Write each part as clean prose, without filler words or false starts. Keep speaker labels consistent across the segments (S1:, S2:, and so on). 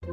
S1: Hey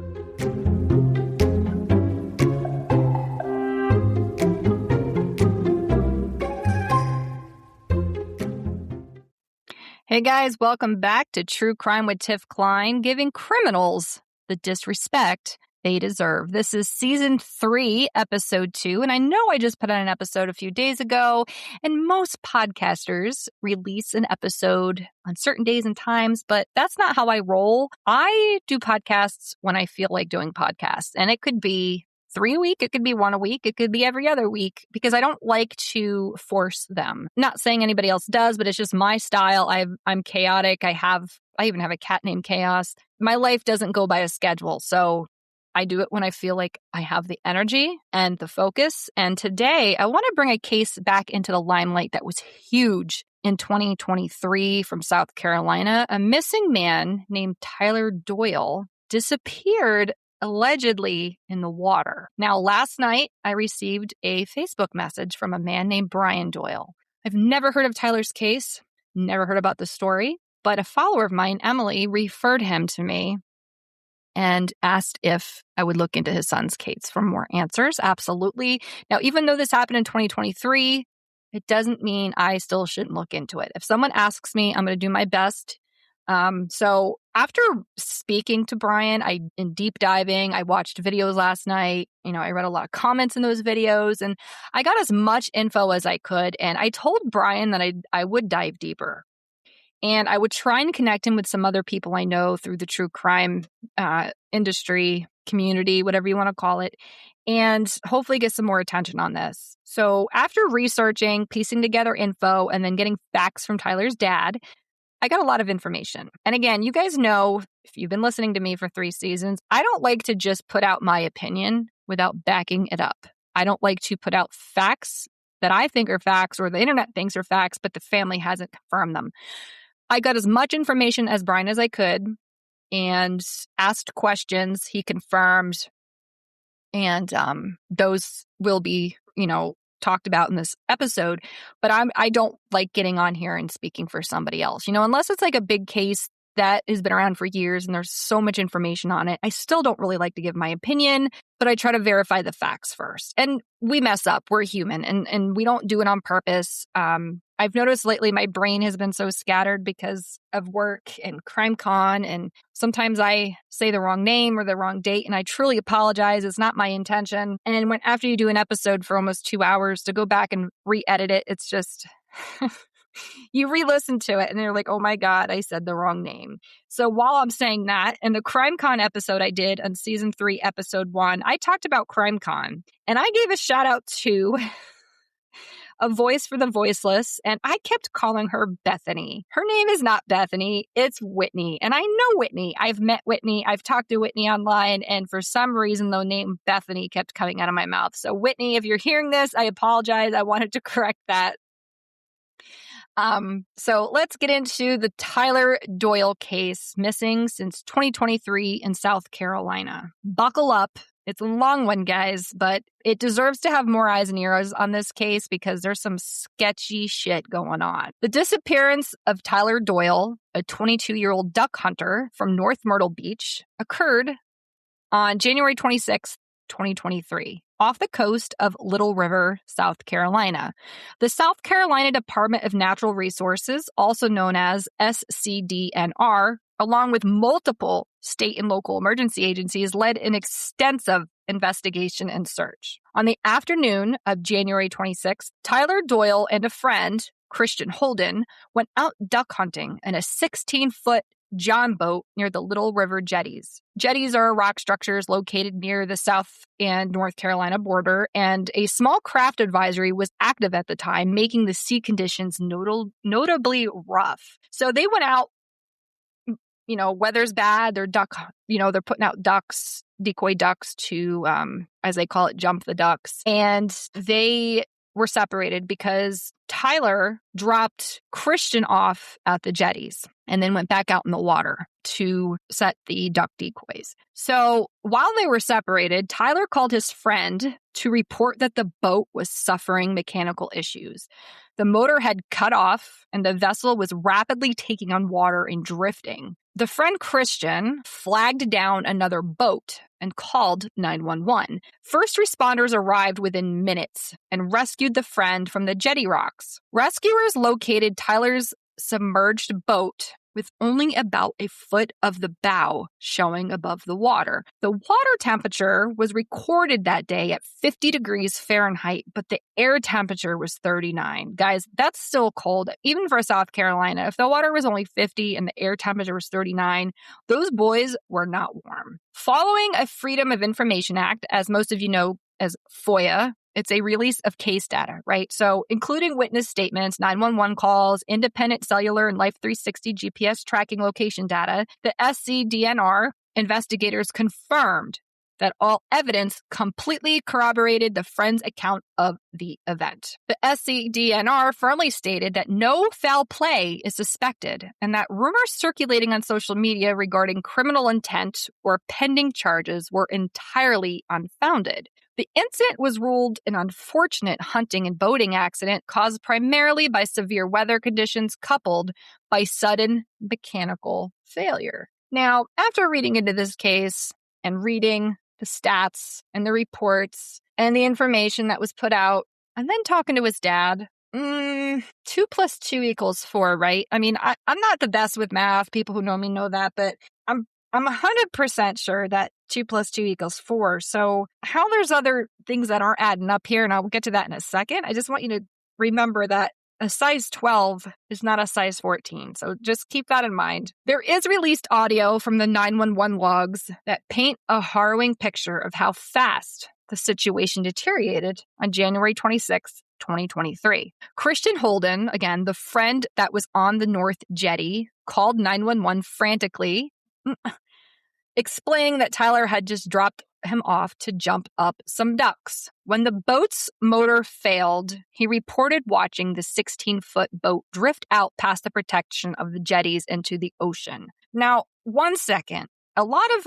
S1: guys, welcome back to True Crime with Tiff Klein, giving criminals the disrespect they deserve. This is season 3, episode 2, and I know I just put out an episode a few days ago, and most podcasters release an episode on certain days and times, but that's not how I roll. I do podcasts when I feel like doing podcasts, and it could be 3 a week, it could be 1 a week, it could be every other week, because I don't like to force them. Not saying anybody else does, but it's just my style. I'm chaotic. I even have a cat named Chaos. My life doesn't go by a schedule, so I do it when I feel like I have the energy and the focus. And today, I want to bring a case back into the limelight that was huge in 2023 from South Carolina. A missing man named Tyler Doyle disappeared allegedly in the water. Now, last night, I received a Facebook message from a man named Brian Doyle. I've never heard of Tyler's case, never heard about the story, but a follower of mine, Emily, referred him to me and asked if I would look into his son's case for more answers. Absolutely. Now, even though this happened in 2023, it doesn't mean I still shouldn't look into it. If someone asks me, I'm going to do my best. So after speaking to Brian, in deep diving, I watched videos last night. I read a lot of comments in those videos, and I got as much info as I could. And I told Brian that I would dive deeper, and I would try and connect him with some other people I know through the true crime industry, community, whatever you want to call it, and hopefully get some more attention on this. So after researching, piecing together info, and then getting facts from Tyler's dad, I got a lot of information. And again, you guys know, if you've been listening to me for 3 seasons, I don't like to just put out my opinion without backing it up. I don't like to put out facts that I think are facts or the internet thinks are facts, but the family hasn't confirmed them. I got as much information as Brian as I could and asked questions. He confirmed, and those will be, talked about in this episode. But I don't like getting on here and speaking for somebody else, unless it's like a big case that has been around for years and there's so much information on it. I still don't really like to give my opinion, but I try to verify the facts first. And we mess up. We're human, and we don't do it on purpose. I've noticed lately my brain has been so scattered because of work and CrimeCon, and sometimes I say the wrong name or the wrong date, and I truly apologize. It's not my intention. And after you do an episode for almost 2 hours, to go back and re-edit it, it's just... You re-listen to it and you're like, oh my God, I said the wrong name. So while I'm saying that, in the CrimeCon episode I did on season 3, episode 1, I talked about CrimeCon, and I gave a shout out to a voice for the voiceless, and I kept calling her Bethany. Her name is not Bethany, it's Whitney. And I know Whitney. I've met Whitney. I've talked to Whitney online, and for some reason, the name Bethany kept coming out of my mouth. So Whitney, if you're hearing this, I apologize. I wanted to correct that. So let's get into the Tyler Doyle case, missing since 2023 in South Carolina. Buckle up. It's a long one, guys, but it deserves to have more eyes and ears on this case because there's some sketchy shit going on. The disappearance of Tyler Doyle, a 22-year-old duck hunter from North Myrtle Beach, occurred on January 26th, 2023. Off the coast of Little River, South Carolina. The South Carolina Department of Natural Resources, also known as SCDNR, along with multiple state and local emergency agencies, led an extensive investigation and search. On the afternoon of January 26th, Tyler Doyle and a friend, Christian Holden, went out duck hunting in a 16-foot John boat near the Little River jetties. Jetties are rock structures located near the South and North Carolina border, and a small craft advisory was active at the time, making the sea conditions notably rough. So they went out, weather's bad, they're putting out ducks, decoy ducks to, as they call it, jump the ducks. And they were separated because Tyler dropped Christian off at the jetties and then went back out in the water to set the duck decoys. So while they were separated, Tyler called his friend to report that the boat was suffering mechanical issues. The motor had cut off and the vessel was rapidly taking on water and drifting. the friend Christian flagged down another boat and called 911. First responders arrived within minutes and rescued the friend from the jetty rocks. Rescuers located Tyler's submerged boat with only about a foot of the bow showing above the water. The water temperature was recorded that day at 50 degrees Fahrenheit, but the air temperature was 39. Guys, that's still cold, even for South Carolina. If the water was only 50 and the air temperature was 39, those boys were not warm. Following a Freedom of Information Act, as most of you know as FOIA, it's a release of case data, right? So including witness statements, 911 calls, independent cellular and Life 360 GPS tracking location data, the SCDNR investigators confirmed that all evidence completely corroborated the friend's account of the event. The SCDNR firmly stated that no foul play is suspected and that rumors circulating on social media regarding criminal intent or pending charges were entirely unfounded. The incident was ruled an unfortunate hunting and boating accident caused primarily by severe weather conditions coupled by sudden mechanical failure. Now, after reading into this case and reading the stats and the reports and the information that was put out, and then talking to his dad, 2 + 2 = 4, right? I mean, I'm not the best with math. People who know me know that, but I'm 100% sure that 2 + 2 = 4. So how there's other things that aren't adding up here, and I'll get to that in a second. I just want you to remember that a size 12 is not a size 14. So just keep that in mind. There is released audio from the 911 logs that paint a harrowing picture of how fast the situation deteriorated on January 26, 2023. Christian Holden, again, the friend that was on the North Jetty, called 911 frantically, explaining that Tyler had just dropped him off to jump up some ducks. When the boat's motor failed, he reported watching the 16-foot boat drift out past the protection of the jetties into the ocean. Now, 1 second. A lot of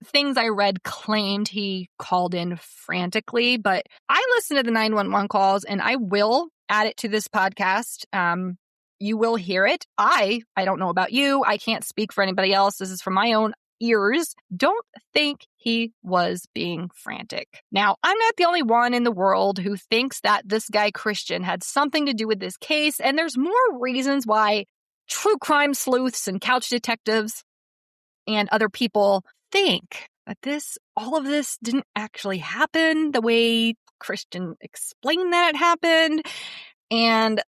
S1: things I read claimed he called in frantically, but I listened to the 911 calls and I will add it to this podcast. You will hear it. I don't know about you. I can't speak for anybody else. This is from my own ears. Don't think he was being frantic. Now, I'm not the only one in the world who thinks that this guy Christian had something to do with this case, and there's more reasons why true crime sleuths and couch detectives and other people think that all of this didn't actually happen the way Christian explained that it happened. And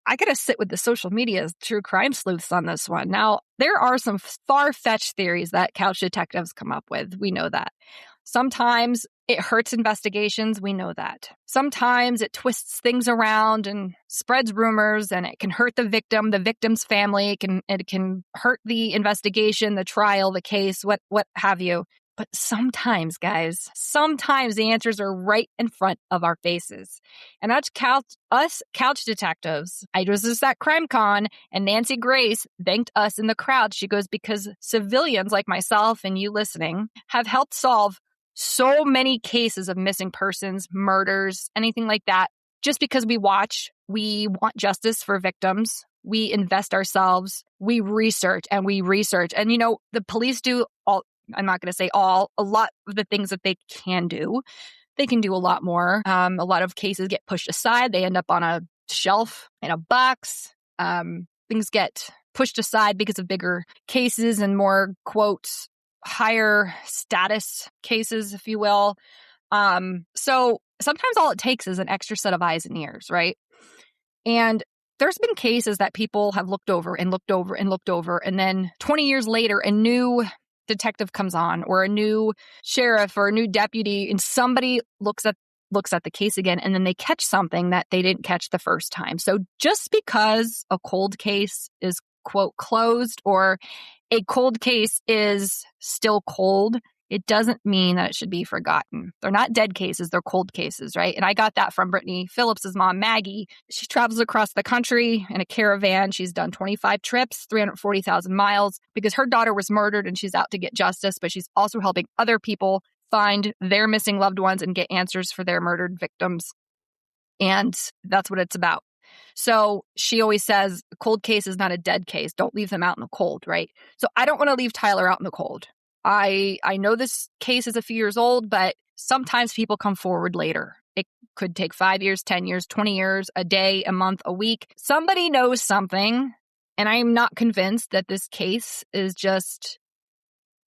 S1: I got to sit with the social media true crime sleuths on this one. Now, there are some far-fetched theories that couch detectives come up with. We know that. Sometimes it hurts investigations. We know that. Sometimes it twists things around and spreads rumors, and it can hurt the victim, the victim's family. It can hurt the investigation, the trial, the case, what have you. But sometimes, guys, the answers are right in front of our faces. And us couch detectives, I was just at CrimeCon, and Nancy Grace thanked us in the crowd. She goes, because civilians like myself and you listening have helped solve so many cases of missing persons, murders, anything like that. Just because we want justice for victims. We invest ourselves, we research. And, the police do I'm not going to say a lot of the things that they can do. They can do a lot more. A lot of cases get pushed aside. They end up on a shelf in a box. Things get pushed aside because of bigger cases and more, quote, higher status cases, if you will. So sometimes all it takes is an extra set of eyes and ears, right? And there's been cases that people have looked over and looked over and looked over, and then 20 years later, a new detective comes on, or a new sheriff or a new deputy, and somebody looks at the case again, and then they catch something that they didn't catch the first time. So just because a cold case is, quote, closed, or a cold case is still cold, it doesn't mean that it should be forgotten. They're not dead cases, they're cold cases, right? And I got that from Brittany Phillips's mom, Maggie. She travels across the country in a caravan. She's done 25 trips, 340,000 miles, because her daughter was murdered and she's out to get justice, but she's also helping other people find their missing loved ones and get answers for their murdered victims. And that's what it's about. So she always says, a cold case is not a dead case. Don't leave them out in the cold, right? So I don't want to leave Tyler out in the cold. I know this case is a few years old, but sometimes people come forward later. It could take 5 years, 10 years, 20 years, a day, a month, a week. Somebody knows something, and I'm not convinced that this case is just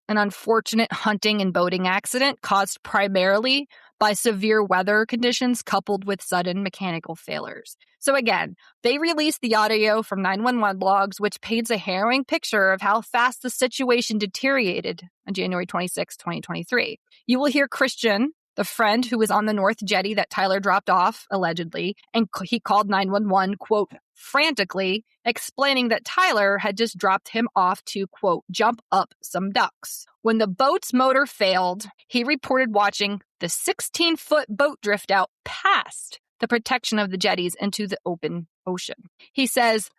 S1: an unfortunate hunting and boating accident caused primarily by severe weather conditions coupled with sudden mechanical failures. So again, they released the audio from 911 logs, which paints a harrowing picture of how fast the situation deteriorated on January 26, 2023. You will hear Christian, the friend who was on the North Jetty that Tyler dropped off, allegedly, and he called 911, quote, frantically, explaining that Tyler had just dropped him off to, quote, jump up some ducks. When the boat's motor failed, he reported watching the 16-foot boat drift out past the protection of the jetties into the open ocean. He says,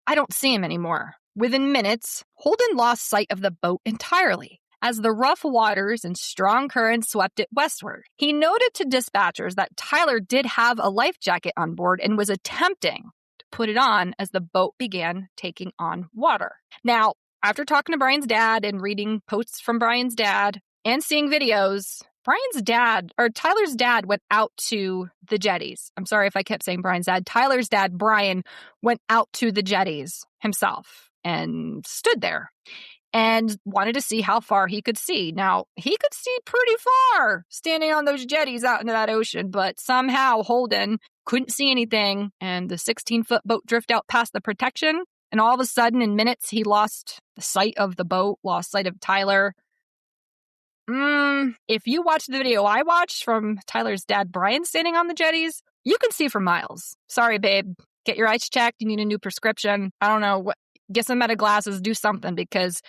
S1: I don't see him anymore. Within minutes, Holden lost sight of the boat entirely as the rough waters and strong currents swept it westward. He noted to dispatchers that Tyler did have a life jacket on board and was attempting to put it on as the boat began taking on water. Now, after talking to Brian's dad and reading posts from Brian's dad and seeing videos, Tyler's dad went out to the jetties. I'm sorry if I kept saying Brian's dad. Tyler's dad, Brian, went out to the jetties himself and stood there and wanted to see how far he could see. Now, he could see pretty far standing on those jetties out into that ocean, but somehow Holden couldn't see anything, and the 16-foot boat drifted out past the protection, and all of a sudden, in minutes, he lost the sight of the boat, lost sight of Tyler. If you watch the video I watched from Tyler's dad, Brian, standing on the jetties, you can see for miles. Sorry, babe. Get your eyes checked. You need a new prescription. I don't know. Get some meta glasses, do something, because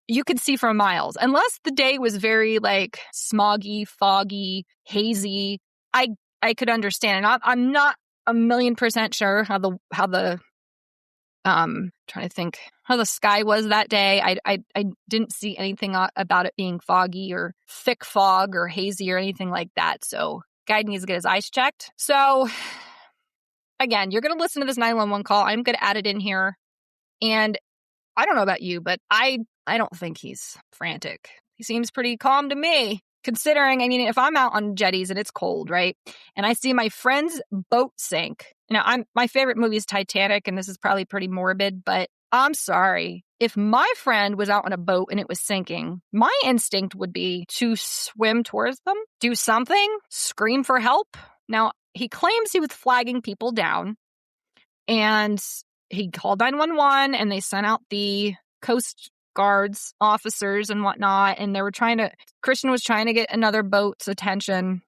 S1: you can see for miles. Unless the day was very like smoggy, foggy, hazy, I could understand. And I'm not 1,000,000% sure how the trying to think how the sky was that day. I didn't see anything about it being foggy or thick fog or hazy or anything like that. So guy needs to get his eyes checked. So again, you're going to listen to this 911 call. I'm going to add it in here. And I don't know about you, but I don't think he's frantic. He seems pretty calm to me, considering, I mean, if I'm out on jetties and it's cold, right? And I see my friend's boat sink. Now, my favorite movie is Titanic, and this is probably pretty morbid, but I'm sorry. If my friend was out on a boat and it was sinking, my instinct would be to swim towards them, do something, scream for help. Now, he claims he was flagging people down, and he called 911, and they sent out the Coast Guards officers and whatnot, and Christian was trying to get another boat's attention,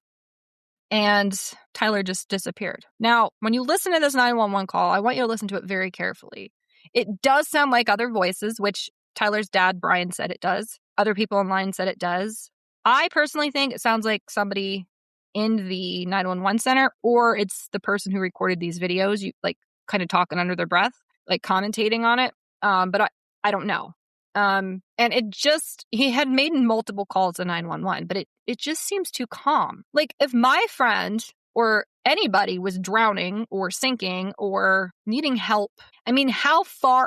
S1: and Tyler just disappeared. Now, when you listen to this 911 call, I want you to listen to it very carefully. It does sound like other voices, which Tyler's dad, Brian, said it does. Other people online said it does. I personally think it sounds like somebody in the 911 center, or it's the person who recorded these videos, kind of talking under their breath, like commentating on it. But I don't know. And he had made multiple calls to 911, but it just seems too calm. Like if my friend or anybody was drowning or sinking or needing help, I mean, how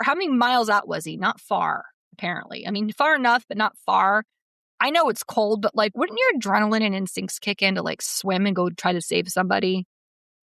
S1: many miles out was he? Not far, apparently. I mean, far enough, but not far. I know it's cold, but like, wouldn't your adrenaline and instincts kick in to like swim and go try to save somebody?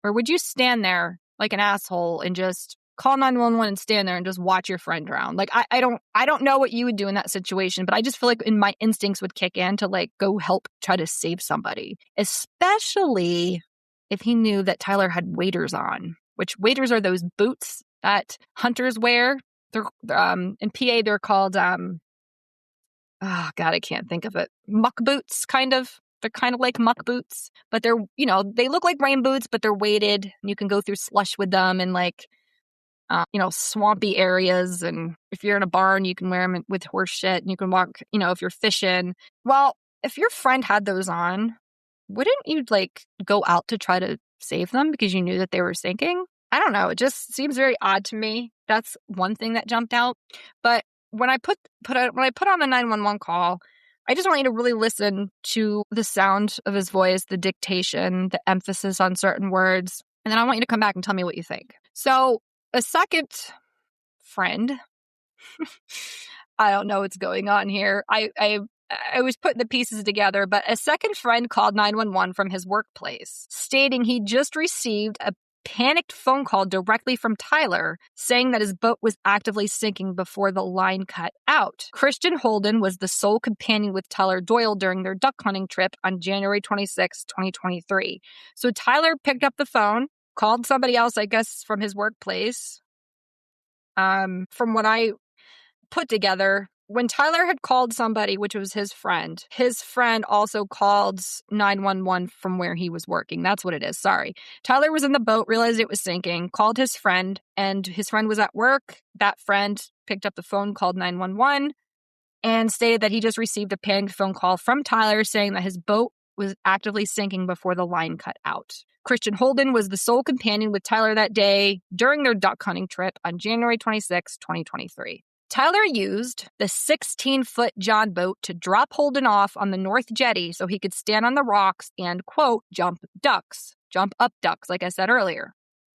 S1: Or would you stand there like an asshole and just call 911 and stand there and just watch your friend drown? Like, I don't know what you would do in that situation, but I just feel like my instincts would kick in to like go help try to save somebody, especially if he knew that Tyler had waders on, which waders are those boots that hunters wear. They're in PA, they're called oh God, I can't think of it. Muck boots, kind of. They're kind of like muck boots, but they're, they look like rain boots, but they're weighted, and you can go through slush with them and like, swampy areas. And if you're in a barn, you can wear them with horse shit, and you can walk, if you're fishing. Well, if your friend had those on, wouldn't you like go out to try to save them because you knew that they were sinking? I don't know. It just seems very odd to me. That's one thing that jumped out. But when I put on the 911 call, I just want you to really listen to the sound of his voice, the dictation, the emphasis on certain words. And then I want you to come back and tell me what you think. So a second friend, I don't know what's going on here. I was putting the pieces together, but a second friend called 911 from his workplace, stating he just received a panicked phone call directly from Tyler, saying that his boat was actively sinking before the line cut out. Christian Holden was the sole companion with Tyler Doyle during their duck hunting trip on January 26, 2023. So Tyler picked up the phone, called somebody else, I guess, from his workplace. From what I put together, when Tyler had called somebody, which was his friend also called 911 from where he was working. That's what it is. Sorry. Tyler was in the boat, realized it was sinking, called his friend, and his friend was at work. That friend picked up the phone, called 911, and stated that he just received a panicked phone call from Tyler saying that his boat was actively sinking before the line cut out. Christian Holden was the sole companion with Tyler that day during their duck hunting trip on January 26, 2023. Tyler used the 16-foot John boat to drop Holden off on the North Jetty so he could stand on the rocks and, quote, jump up ducks, like I said earlier.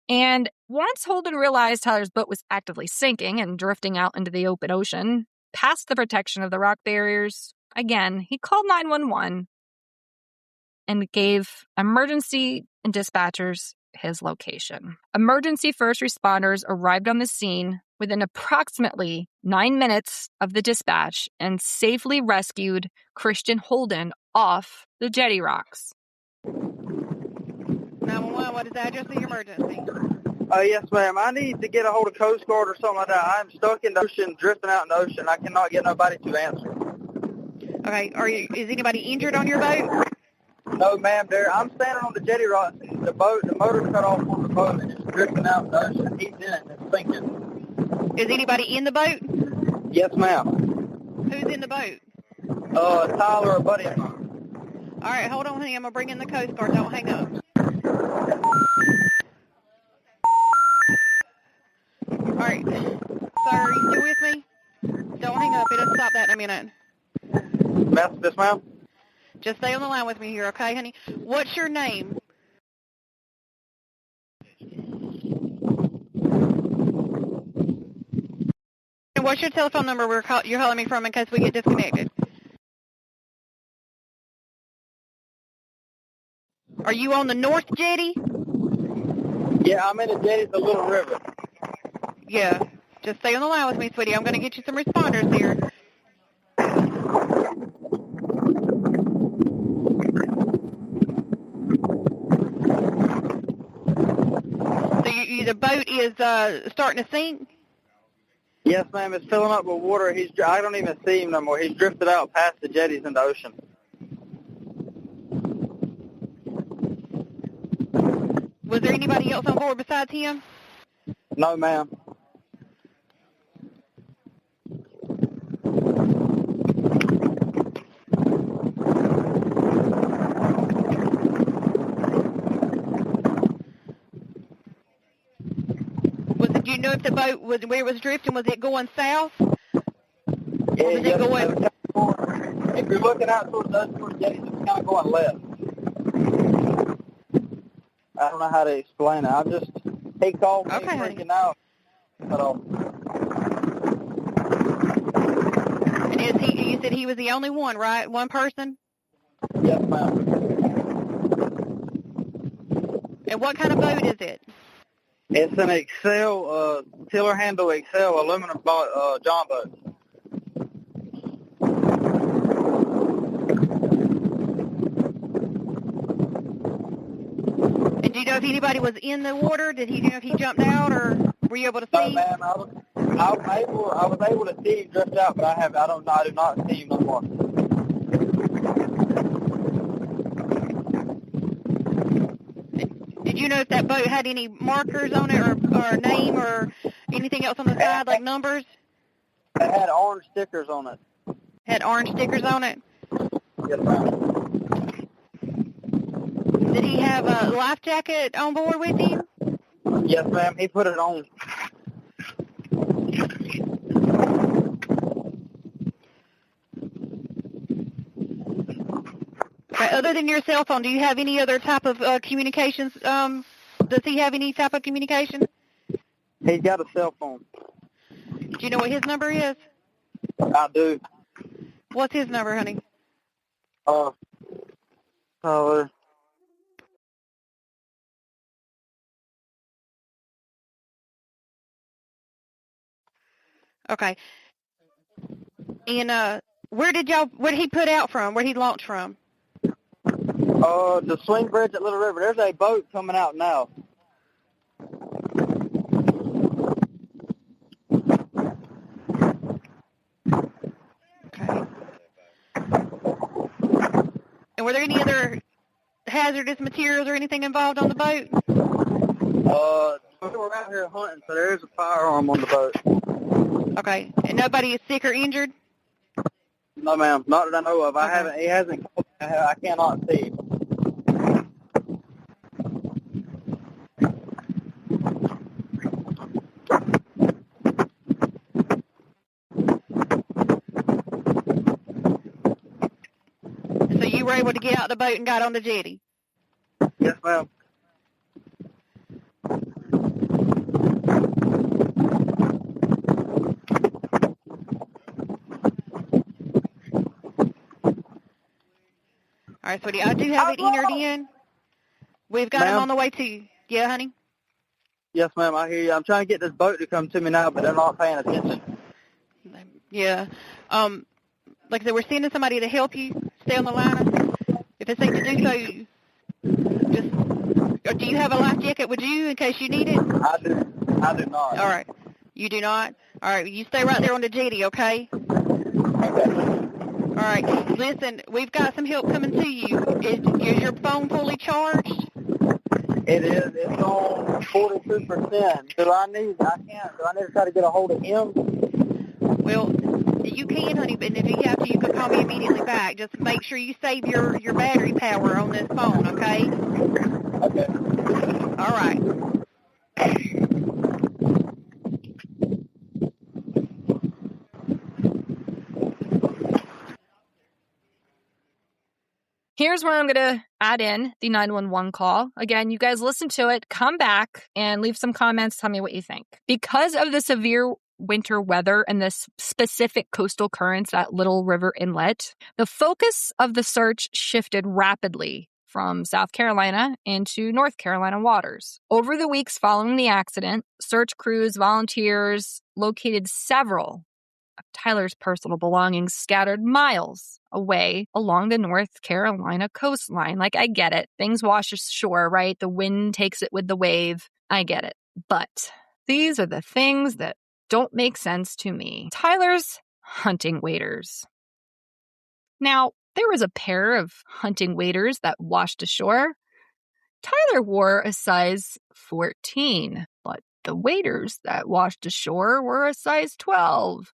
S1: And once Holden realized Tyler's boat was actively sinking and drifting out into the open ocean, past the protection of the rock barriers, again, he called 911 and gave emergency and dispatchers his location. Emergency first responders arrived on the scene within approximately 9 minutes of the dispatch and safely rescued Christian Holden off the jetty rocks.
S2: 911, what is the address of your emergency?
S3: Yes, ma'am. I need to get a hold of Coast Guard or something like that. I'm stuck in the ocean, drifting out in the ocean. I cannot get nobody to answer.
S2: Okay, is anybody injured on your boat?
S3: No, ma'am. I'm standing on the jetty rocks. The motor cut off on the boat and it's drifting out in the ocean. He's in it and it's sinking.
S2: Is anybody in the boat?
S3: Yes, ma'am.
S2: Who's in the boat?
S3: Tyler, a buddy of mine.
S2: All right, hold on, honey. I'm going to bring in the Coast Guard. Don't hang up. All right. Sir, are you still with me? Don't hang up. It'll stop that in a minute.
S3: Yes, ma'am.
S2: Just stay on the line with me here, okay, honey? What's your name? And what's your telephone number you're calling me from in case we get disconnected? Are you on the North Jetty?
S3: Yeah, I'm in the jetty, the Little River.
S2: Yeah. Just stay on the line with me, sweetie. I'm going to get you some responders here. So the boat is starting to sink?
S3: Yes, ma'am. It's filling up with water. I don't even see him no more. He's drifted out past the jetties in the ocean.
S2: Was there anybody else on board besides him?
S3: No, ma'am.
S2: Do you know if the boat was where it was drifting? Was it going south?
S3: Yeah,
S2: or was it going?
S3: If you're looking out towards the jetties, it's kind of going left. I don't know how to explain it. He called me freaking out.
S2: And you said he was the only one, right? One person?
S3: Yes, ma'am.
S2: And what kind of boat is it?
S3: It's an Excel, tiller handle Excel aluminum John boat.
S2: And do you know if anybody was in the water? Did he know if he jumped out, or were you able to see?
S3: No, ma'am. I was able to see him drift out, but I do not see him no more.
S2: Did you know if that boat had any markers on it, or a name, or anything else on the side, like numbers?
S3: It had orange stickers on it.
S2: Had orange stickers on it?
S3: Yes, ma'am.
S2: Did he have a life jacket on board with him?
S3: Yes, ma'am. He put it on.
S2: Okay, other than your cell phone, do you have any other type of communications? Does he have any type of communication?
S3: He's got a cell phone.
S2: Do you know what his number is?
S3: I do.
S2: What's his number, honey?
S3: Tyler.
S2: Okay. And where did he put out from? Where he launch from?
S3: The swing bridge at Little River. There's a boat coming out now.
S2: Okay. And were there any other hazardous materials or anything involved on the boat?
S3: We were out here hunting, so there is a firearm on the boat.
S2: Okay. And nobody is sick or injured?
S3: No, ma'am. Not that I know of.
S2: Okay.
S3: He hasn't. I cannot see.
S2: So you were able to get out the boat and got on the jetty?
S3: Yes, ma'am.
S2: All right, sweetie. I do have it entered in. We've got him on the way to you. Yeah, honey?
S3: Yes, ma'am. I hear you. I'm trying to get this boat to come to me now, but they're not paying attention.
S2: Yeah. Like I said, we're sending somebody to help you. Stay on the line. If it's safe to do so, just... Do you have a life jacket with you in case you need it?
S3: I do not.
S2: All right. You do not? All right. You stay right there on the jetty, okay?
S3: Okay.
S2: All right. Listen, we've got some help coming to you. Is your phone fully charged?
S3: It is. It's on 42%. Do I need to try to get a hold of him?
S2: Well, you can, honey, but if you have to, you can call me immediately back. Just make sure you save your battery power on this phone, okay?
S3: Okay.
S2: All right.
S1: Here's where I'm going to add in the 911 call. Again, you guys listen to it, come back and leave some comments. Tell me what you think. Because of the severe winter weather and this specific coastal currents at Little River Inlet, the focus of the search shifted rapidly from South Carolina into North Carolina waters. Over the weeks following the accident, search crews, volunteers located several of Tyler's personal belongings scattered miles away along the North Carolina coastline. Like, I get it. Things wash ashore, right? The wind takes it with the wave. I get it. But these are the things that don't make sense to me. Tyler's hunting waders. Now, there was a pair of hunting waders that washed ashore. Tyler wore a size 14, but the waders that washed ashore were a size 12.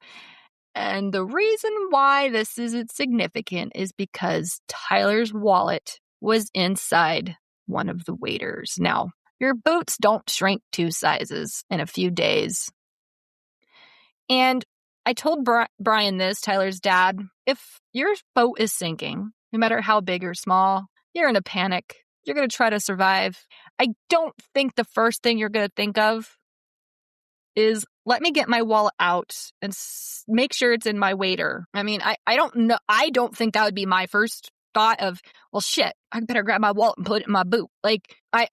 S1: And the reason why this isn't significant is because Tyler's wallet was inside one of the waders. Now, your boots don't shrink 2 sizes in a few days. And I told Brian this, Tyler's dad, if your boat is sinking, no matter how big or small, you're in a panic. You're going to try to survive. I don't think the first thing you're going to think of is, let me get my wallet out and make sure it's in my wader. I mean, I don't know. I don't think that would be my first thought of, well, shit, I better grab my wallet and put it in my boot. Like, I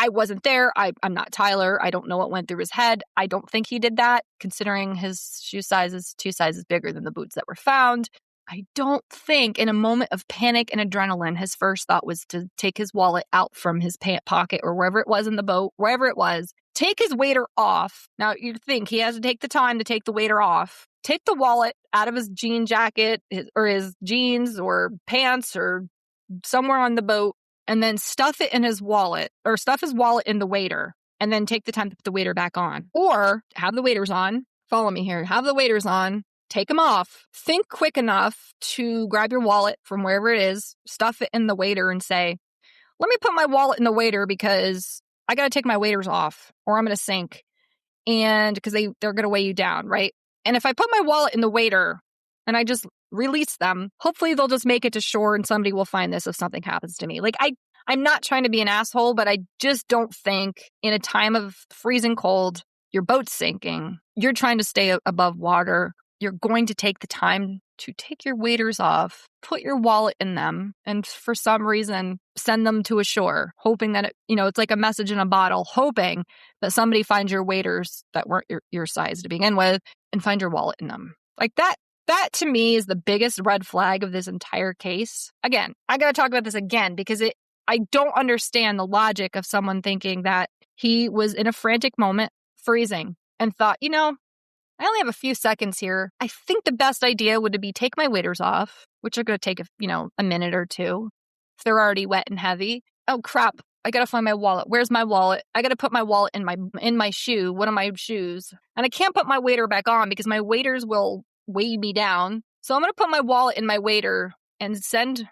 S1: wasn't there. I'm not Tyler. I don't know what went through his head. I don't think he did that, considering his shoe size is 2 sizes bigger than the boots that were found. I don't think in a moment of panic and adrenaline, his first thought was to take his wallet out from his pant pocket or wherever it was in the boat, wherever it was, take his wader off. Now, you'd think he has to take the time to take the wader off. Take the wallet out of his jean jacket or his jeans or pants or somewhere on the boat, and then stuff it in his wallet, or stuff his wallet in the wader, and then take the time to put the wader back on. Or have the waders on. Follow me here. Have the waders on. Take them off. Think quick enough to grab your wallet from wherever it is, stuff it in the wader, and say, let me put my wallet in the wader because I got to take my waders off or I'm going to sink. And because they're going to weigh you down, right? And if I put my wallet in the wader and I just release them, hopefully they'll just make it to shore and somebody will find this if something happens to me. Like, I'm not trying to be an asshole, but I just don't think in a time of freezing cold, your boat's sinking, you're trying to stay above water, you're going to take the time to take your waders off, put your wallet in them, and for some reason, send them to a shore, hoping that, it's like a message in a bottle, hoping that somebody finds your waders that weren't your size to begin with and find your wallet in them. Like that to me is the biggest red flag of this entire case. Again, I got to talk about this again because I don't understand the logic of someone thinking that he was in a frantic moment, freezing, and thought, I only have a few seconds here. I think the best idea would be take my waders off, which are going to take a minute or two if they're already wet and heavy. Oh crap! I got to find my wallet. Where's my wallet? I got to put my wallet in my shoe. One of my shoes, and I can't put my wader back on because my waders will weigh me down. So I'm going to put my wallet in my wader and send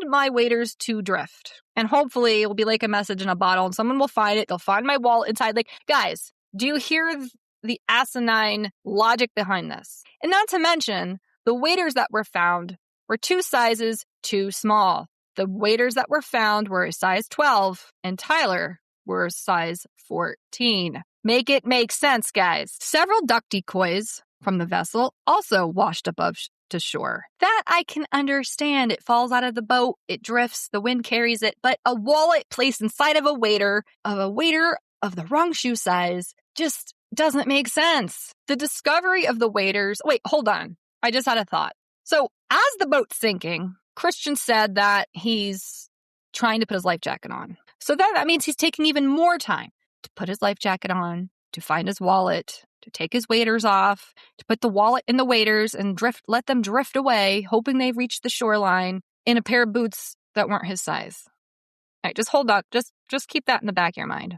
S1: my waders to drift. And hopefully it will be like a message in a bottle, and someone will find it. They'll find my wallet inside. Like, guys, do you hear the asinine logic behind this? And not to mention, the waders that were found were 2 sizes too small. The waders that were found were a size 12, and Tyler were a size 14. Make it make sense, guys. Several duck decoys from the vessel also washed above to shore. That I can understand. It falls out of the boat, it drifts, the wind carries it, but a wallet placed inside of a wader of the wrong shoe size just doesn't make sense. The discovery of the waders... Wait, hold on. I just had a thought. So as the boat's sinking, Christian said that he's trying to put his life jacket on. So that means he's taking even more time to put his life jacket on, to find his wallet, to take his waders off, to put the wallet in the waders and let them drift away, hoping they reach the shoreline in a pair of boots that weren't his size. All right, just hold up. Just keep that in the back of your mind.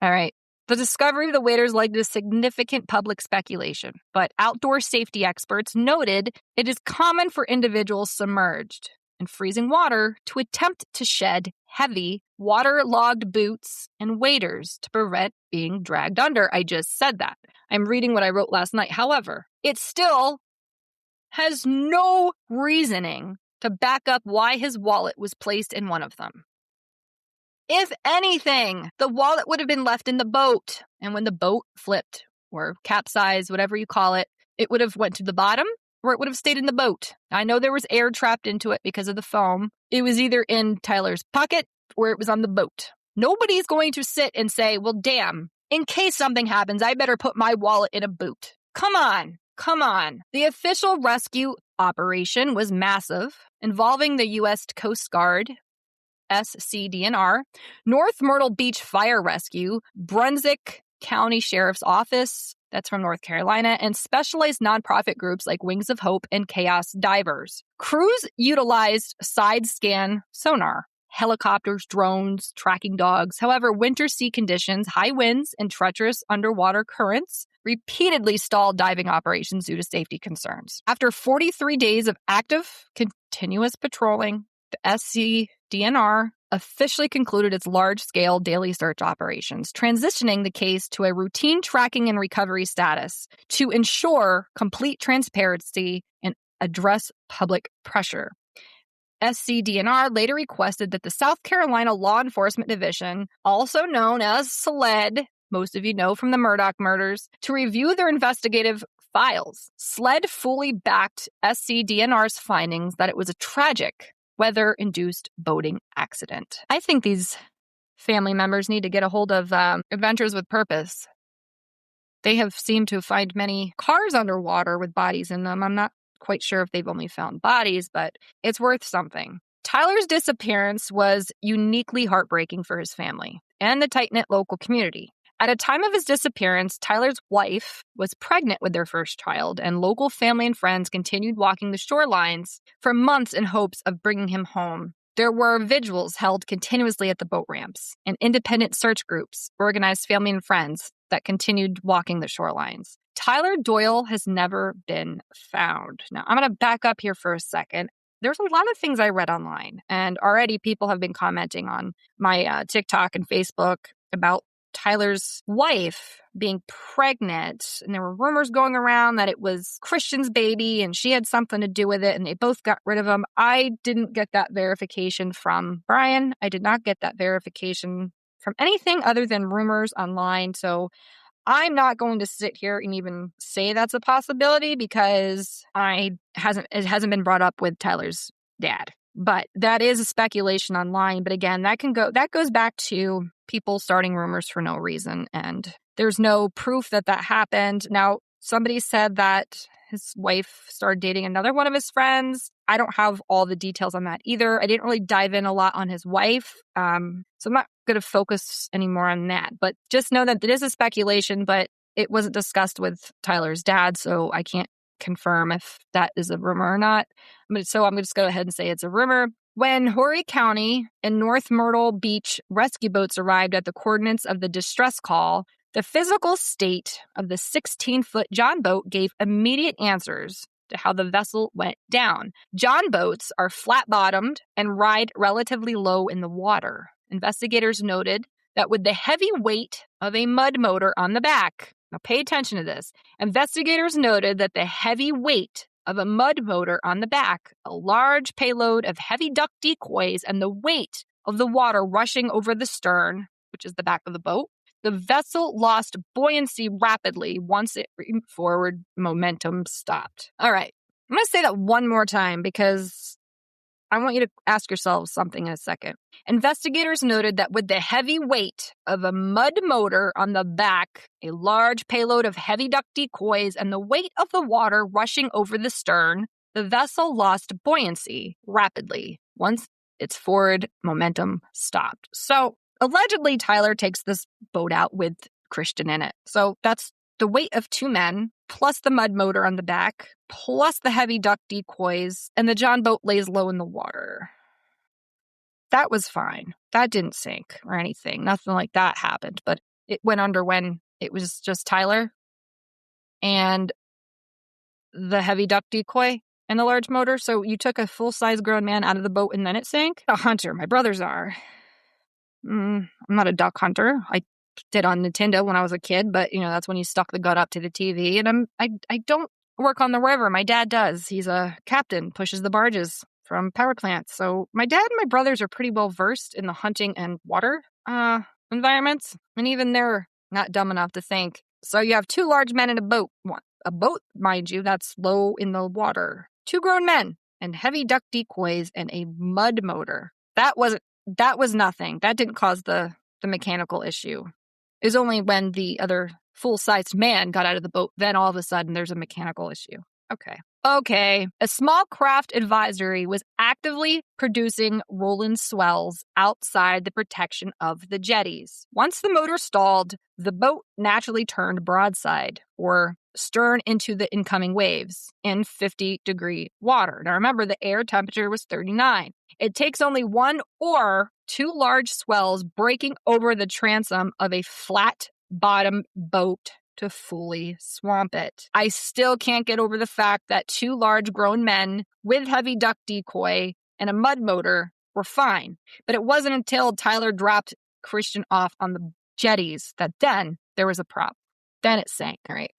S1: All right. The discovery of the waders led to significant public speculation, but outdoor safety experts noted it is common for individuals submerged in freezing water to attempt to shed heavy, waterlogged boots and waders to prevent being dragged under. I just said that. I'm reading what I wrote last night. However, it still has no reasoning to back up why his wallet was placed in one of them. If anything, the wallet would have been left in the boat. And when the boat flipped or capsized, whatever you call it, it would have went to the bottom or it would have stayed in the boat. I know there was air trapped into it because of the foam. It was either in Tyler's pocket or it was on the boat. Nobody's going to sit and say, well, damn, in case something happens, I better put my wallet in a boot. Come on. The official rescue operation was massive, involving the U.S. Coast Guard, SCDNR, North Myrtle Beach Fire Rescue, Brunswick County Sheriff's Office, that's from North Carolina, and specialized nonprofit groups like Wings of Hope and Chaos Divers. Crews utilized side scan sonar, helicopters, drones, tracking dogs. However, winter sea conditions, high winds, and treacherous underwater currents repeatedly stalled diving operations due to safety concerns. After 43 days of active, continuous patrolling, the SCDNR officially concluded its large-scale daily search operations, transitioning the case to a routine tracking and recovery status to ensure complete transparency and address public pressure. SCDNR later requested that the South Carolina Law Enforcement Division, also known as SLED, most of you know from the Murdaugh murders, to review their investigative files. SLED fully backed SCDNR's findings that it was a tragic weather-induced boating accident. I think these family members need to get a hold of Adventures with Purpose. They have seemed to find many cars underwater with bodies in them. I'm not quite sure if they've only found bodies, but it's worth something. Tyler's disappearance was uniquely heartbreaking for his family and the tight-knit local community. At a time of his disappearance, Tyler's wife was pregnant with their first child, and local family and friends continued walking the shorelines for months in hopes of bringing him home. There were vigils held continuously at the boat ramps, and independent search groups organized family and friends that continued walking the shorelines. Tyler Doyle has never been found. Now, I'm going to back up here for a second. There's a lot of things I read online, and already people have been commenting on my TikTok and Facebook about Tyler's wife being pregnant, and there were rumors going around that it was Christian's baby and she had something to do with it, and they both got rid of him. I didn't get that verification from Brian. I did not get that verification from anything other than rumors online. So I'm not going to sit here and even say that's a possibility because it hasn't been brought up with Tyler's dad. But that is a speculation online. But again, that goes back to people starting rumors for no reason. And there's no proof that happened. Now, somebody said that his wife started dating another one of his friends. I don't have all the details on that either. I didn't really dive in a lot on his wife. So I'm not going to focus anymore on that. But just know that it is a speculation, but it wasn't discussed with Tyler's dad. So I can't confirm if that is a rumor or not. So I'm just go ahead and say it's a rumor. When Horry County and North Myrtle Beach rescue boats arrived at the coordinates of the distress call, the physical state of the 16-foot John boat gave immediate answers to how the vessel went down. John boats are flat-bottomed and ride relatively low in the water. Investigators noted that with the heavy weight of a mud motor on the back, now pay attention to this, investigators noted that the heavy weight of a mud motor on the back, a large payload of heavy duck decoys, and the weight of the water rushing over the stern, which is the back of the boat, the vessel lost buoyancy rapidly once it forward momentum stopped. All right, I'm going to say that one more time because I want you to ask yourselves something in a second. Investigators noted that with the heavy weight of a mud motor on the back, a large payload of heavy duck decoys, and the weight of the water rushing over the stern, the vessel lost buoyancy rapidly once its forward momentum stopped. So allegedly, Tyler takes this boat out with Christian in it. So that's the weight of two men, plus the mud motor on the back, plus the heavy duck decoys, and the John boat lays low in the water. That was fine. That didn't sink or anything. Nothing like that happened, but it went under when it was just Tyler and the heavy duck decoy and the large motor. So you took a full-size grown man out of the boat and then it sank? A hunter. My brothers are. I'm not a duck hunter. I did on Nintendo when I was a kid, but that's when you stuck the gun up to the TV. And I don't work on the river. My dad does. He's a captain, pushes the barges from power plants. So my dad and my brothers are pretty well versed in the hunting and water environments, and even they're not dumb enough to think. So you have two large men in a boat. A boat, mind you, that's low in the water. Two grown men and heavy duck decoys and a mud motor. That was nothing. That didn't cause the mechanical issue. It was only when the other full-sized man got out of the boat, then all of a sudden there's a mechanical issue. Okay. A small craft advisory was actively producing rolling swells outside the protection of the jetties. Once the motor stalled, the boat naturally turned broadside, or stern into the incoming waves, in 50-degree water. Now remember, the air temperature was 39. It takes only one or two large swells breaking over the transom of a flat-bottom boat to fully swamp it. I still can't get over the fact that two large grown men with heavy duck decoy and a mud motor were fine. But it wasn't until Tyler dropped Christian off on the jetties that then there was a problem. Then it sank. All right.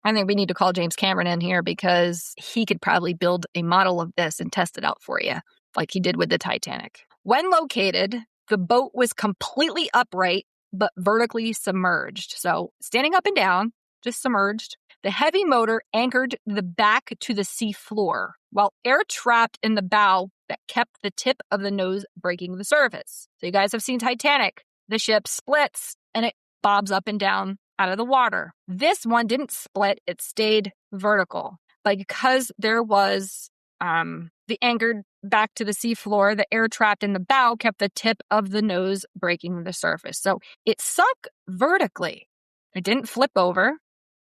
S1: I think we need to call James Cameron in here because he could probably build a model of this and test it out for you, like he did with the Titanic. When located, the boat was completely upright but vertically submerged. So standing up and down, just submerged. The heavy motor anchored the back to the sea floor, while air trapped in the bow that kept the tip of the nose breaking the surface. So you guys have seen Titanic. The ship splits and it bobs up and down out of the water. This one didn't split. It stayed vertical. But because there was the anchored back to the seafloor, the air trapped in the bow kept the tip of the nose breaking the surface. So it sunk vertically. It didn't flip over.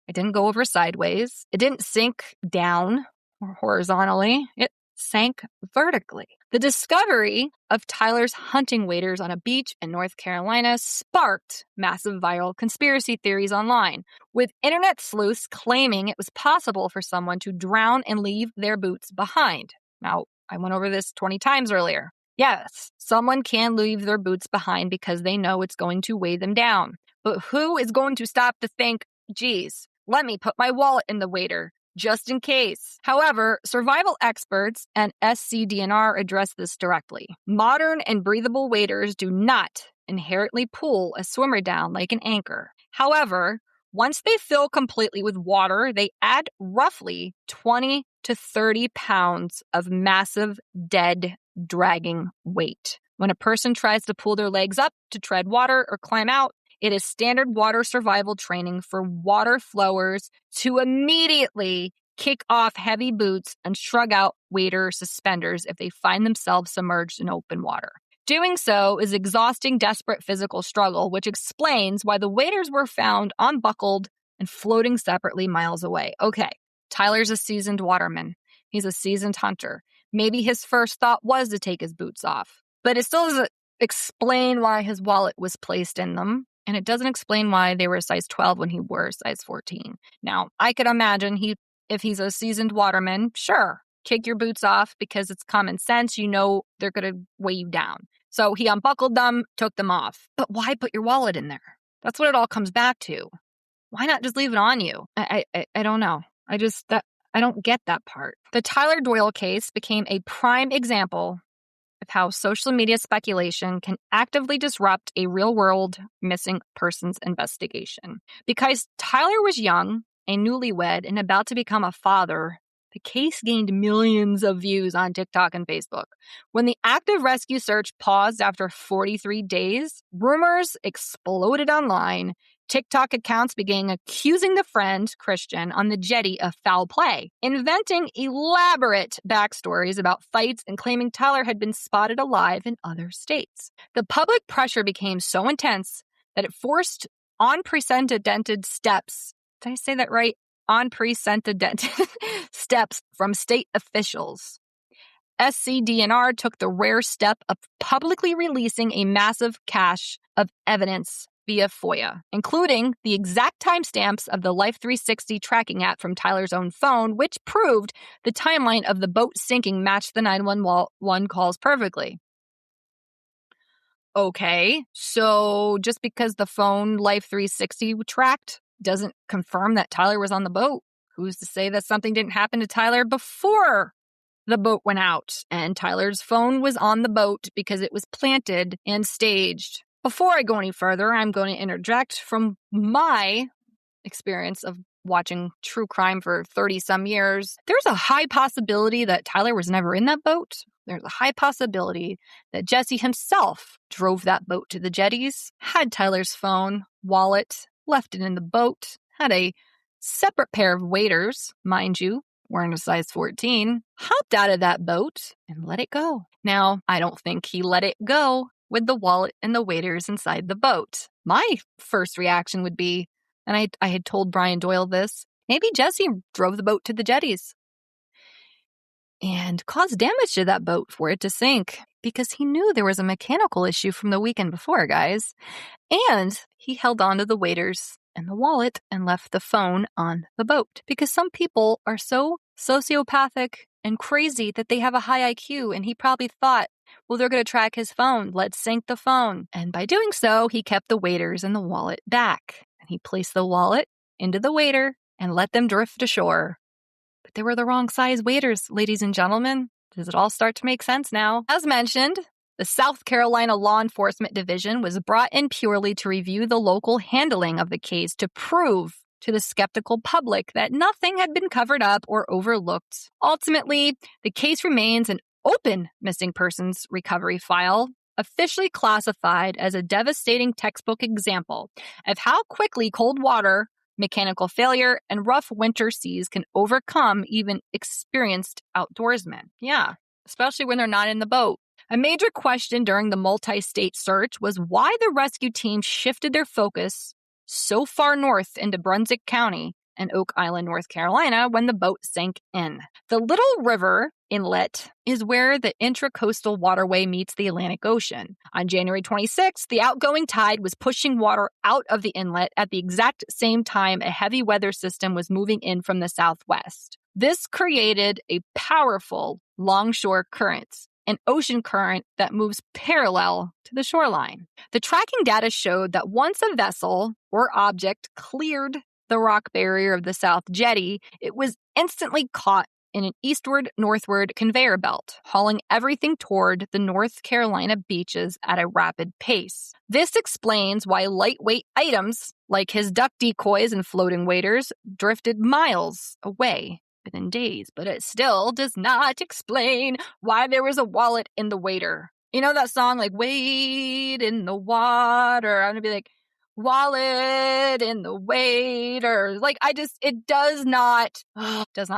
S1: It didn't go over sideways. It didn't sink down or horizontally. It sank vertically. The discovery of Tyler's hunting waders on a beach in North Carolina sparked massive viral conspiracy theories online, with internet sleuths claiming it was possible for someone to drown and leave their boots behind. Now, I went over this 20 times earlier. Yes, someone can leave their boots behind because they know it's going to weigh them down. But who is going to stop to think, geez, let me put my wallet in the waiter, just in case? However, survival experts and SCDNR address this directly. Modern and breathable waders do not inherently pull a swimmer down like an anchor. However, once they fill completely with water, they add roughly 20 to 30 pounds of massive, dead, dragging weight. When a person tries to pull their legs up to tread water or climb out, it is standard water survival training for water flowers to immediately kick off heavy boots and shrug out wader suspenders if they find themselves submerged in open water. Doing so is exhausting, desperate physical struggle, which explains why the waders were found unbuckled and floating separately miles away. Okay, Tyler's a seasoned waterman. He's a seasoned hunter. Maybe his first thought was to take his boots off, but it still doesn't explain why his wallet was placed in them, and it doesn't explain why they were a size 12 when he wore a size 14. Now, I could imagine if he's a seasoned waterman, sure, kick your boots off because it's common sense. You know they're going to weigh you down. So he unbuckled them, took them off. But why put your wallet in there? That's what it all comes back to. Why not just leave it on you? I don't know. I don't get that part. The Tyler Doyle case became a prime example of how social media speculation can actively disrupt a real-world missing persons investigation. Because Tyler was young, a newlywed, and about to become a father, the case gained millions of views on TikTok and Facebook. When the active rescue search paused after 43 days, rumors exploded online. TikTok accounts began accusing the friend, Christian, on the jetty of foul play, inventing elaborate backstories about fights and claiming Tyler had been spotted alive in other states. The public pressure became so intense that it forced unprecedented steps. Did I say that right? Unprecedented steps from state officials. SCDNR took the rare step of publicly releasing a massive cache of evidence via FOIA, including the exact timestamps of the Life 360 tracking app from Tyler's own phone, which proved the timeline of the boat sinking matched the 911 calls perfectly. Okay, so just because the phone Life 360 tracked doesn't confirm that Tyler was on the boat. Who's to say that something didn't happen to Tyler before the boat went out and Tyler's phone was on the boat because it was planted and staged? Before I go any further, I'm going to interject from my experience of watching true crime for 30-some years. There's a high possibility that Tyler was never in that boat. There's a high possibility that Jesse himself drove that boat to the jetties, had Tyler's phone, wallet, left it in the boat, had a separate pair of waders, mind you, wearing a size 14, hopped out of that boat and let it go. Now, I don't think he let it go with the wallet and the waders inside the boat. My first reaction would be, and I had told Brian Doyle this, maybe Jesse drove the boat to the jetties and caused damage to that boat for it to sink because he knew there was a mechanical issue from the weekend before, guys. And he held on to the waders and the wallet and left the phone on the boat because some people are so sociopathic and crazy that they have a high IQ, and he probably thought, well, they're going to track his phone. Let's sink the phone. And by doing so, he kept the waders and the wallet back. And he placed the wallet into the wader and let them drift ashore. But they were the wrong size waders, ladies and gentlemen. Does it all start to make sense now? As mentioned, the South Carolina Law Enforcement Division was brought in purely to review the local handling of the case to prove to the skeptical public that nothing had been covered up or overlooked. Ultimately, the case remains an open missing persons recovery file, officially classified as a devastating textbook example of how quickly cold water, mechanical failure, and rough winter seas can overcome even experienced outdoorsmen. Yeah, especially when they're not in the boat. A major question during the multi-state search was why the rescue team shifted their focus so far north into Brunswick County and Oak Island, North Carolina, when the boat sank in. The Little River Inlet is where the intracoastal waterway meets the Atlantic Ocean. On January 26th, the outgoing tide was pushing water out of the inlet at the exact same time a heavy weather system was moving in from the southwest. This created a powerful longshore current, an ocean current that moves parallel to the shoreline. The tracking data showed that once a vessel or object cleared the rock barrier of the South Jetty, it was instantly caught in an eastward-northward conveyor belt, hauling everything toward the North Carolina beaches at a rapid pace. This explains why lightweight items, like his duck decoys and floating waders, drifted miles away within days, but it still does not explain why there was a wallet in the wader. You know that song, like, wade in the water? I'm gonna be like, wallet in the wader. Like, it does not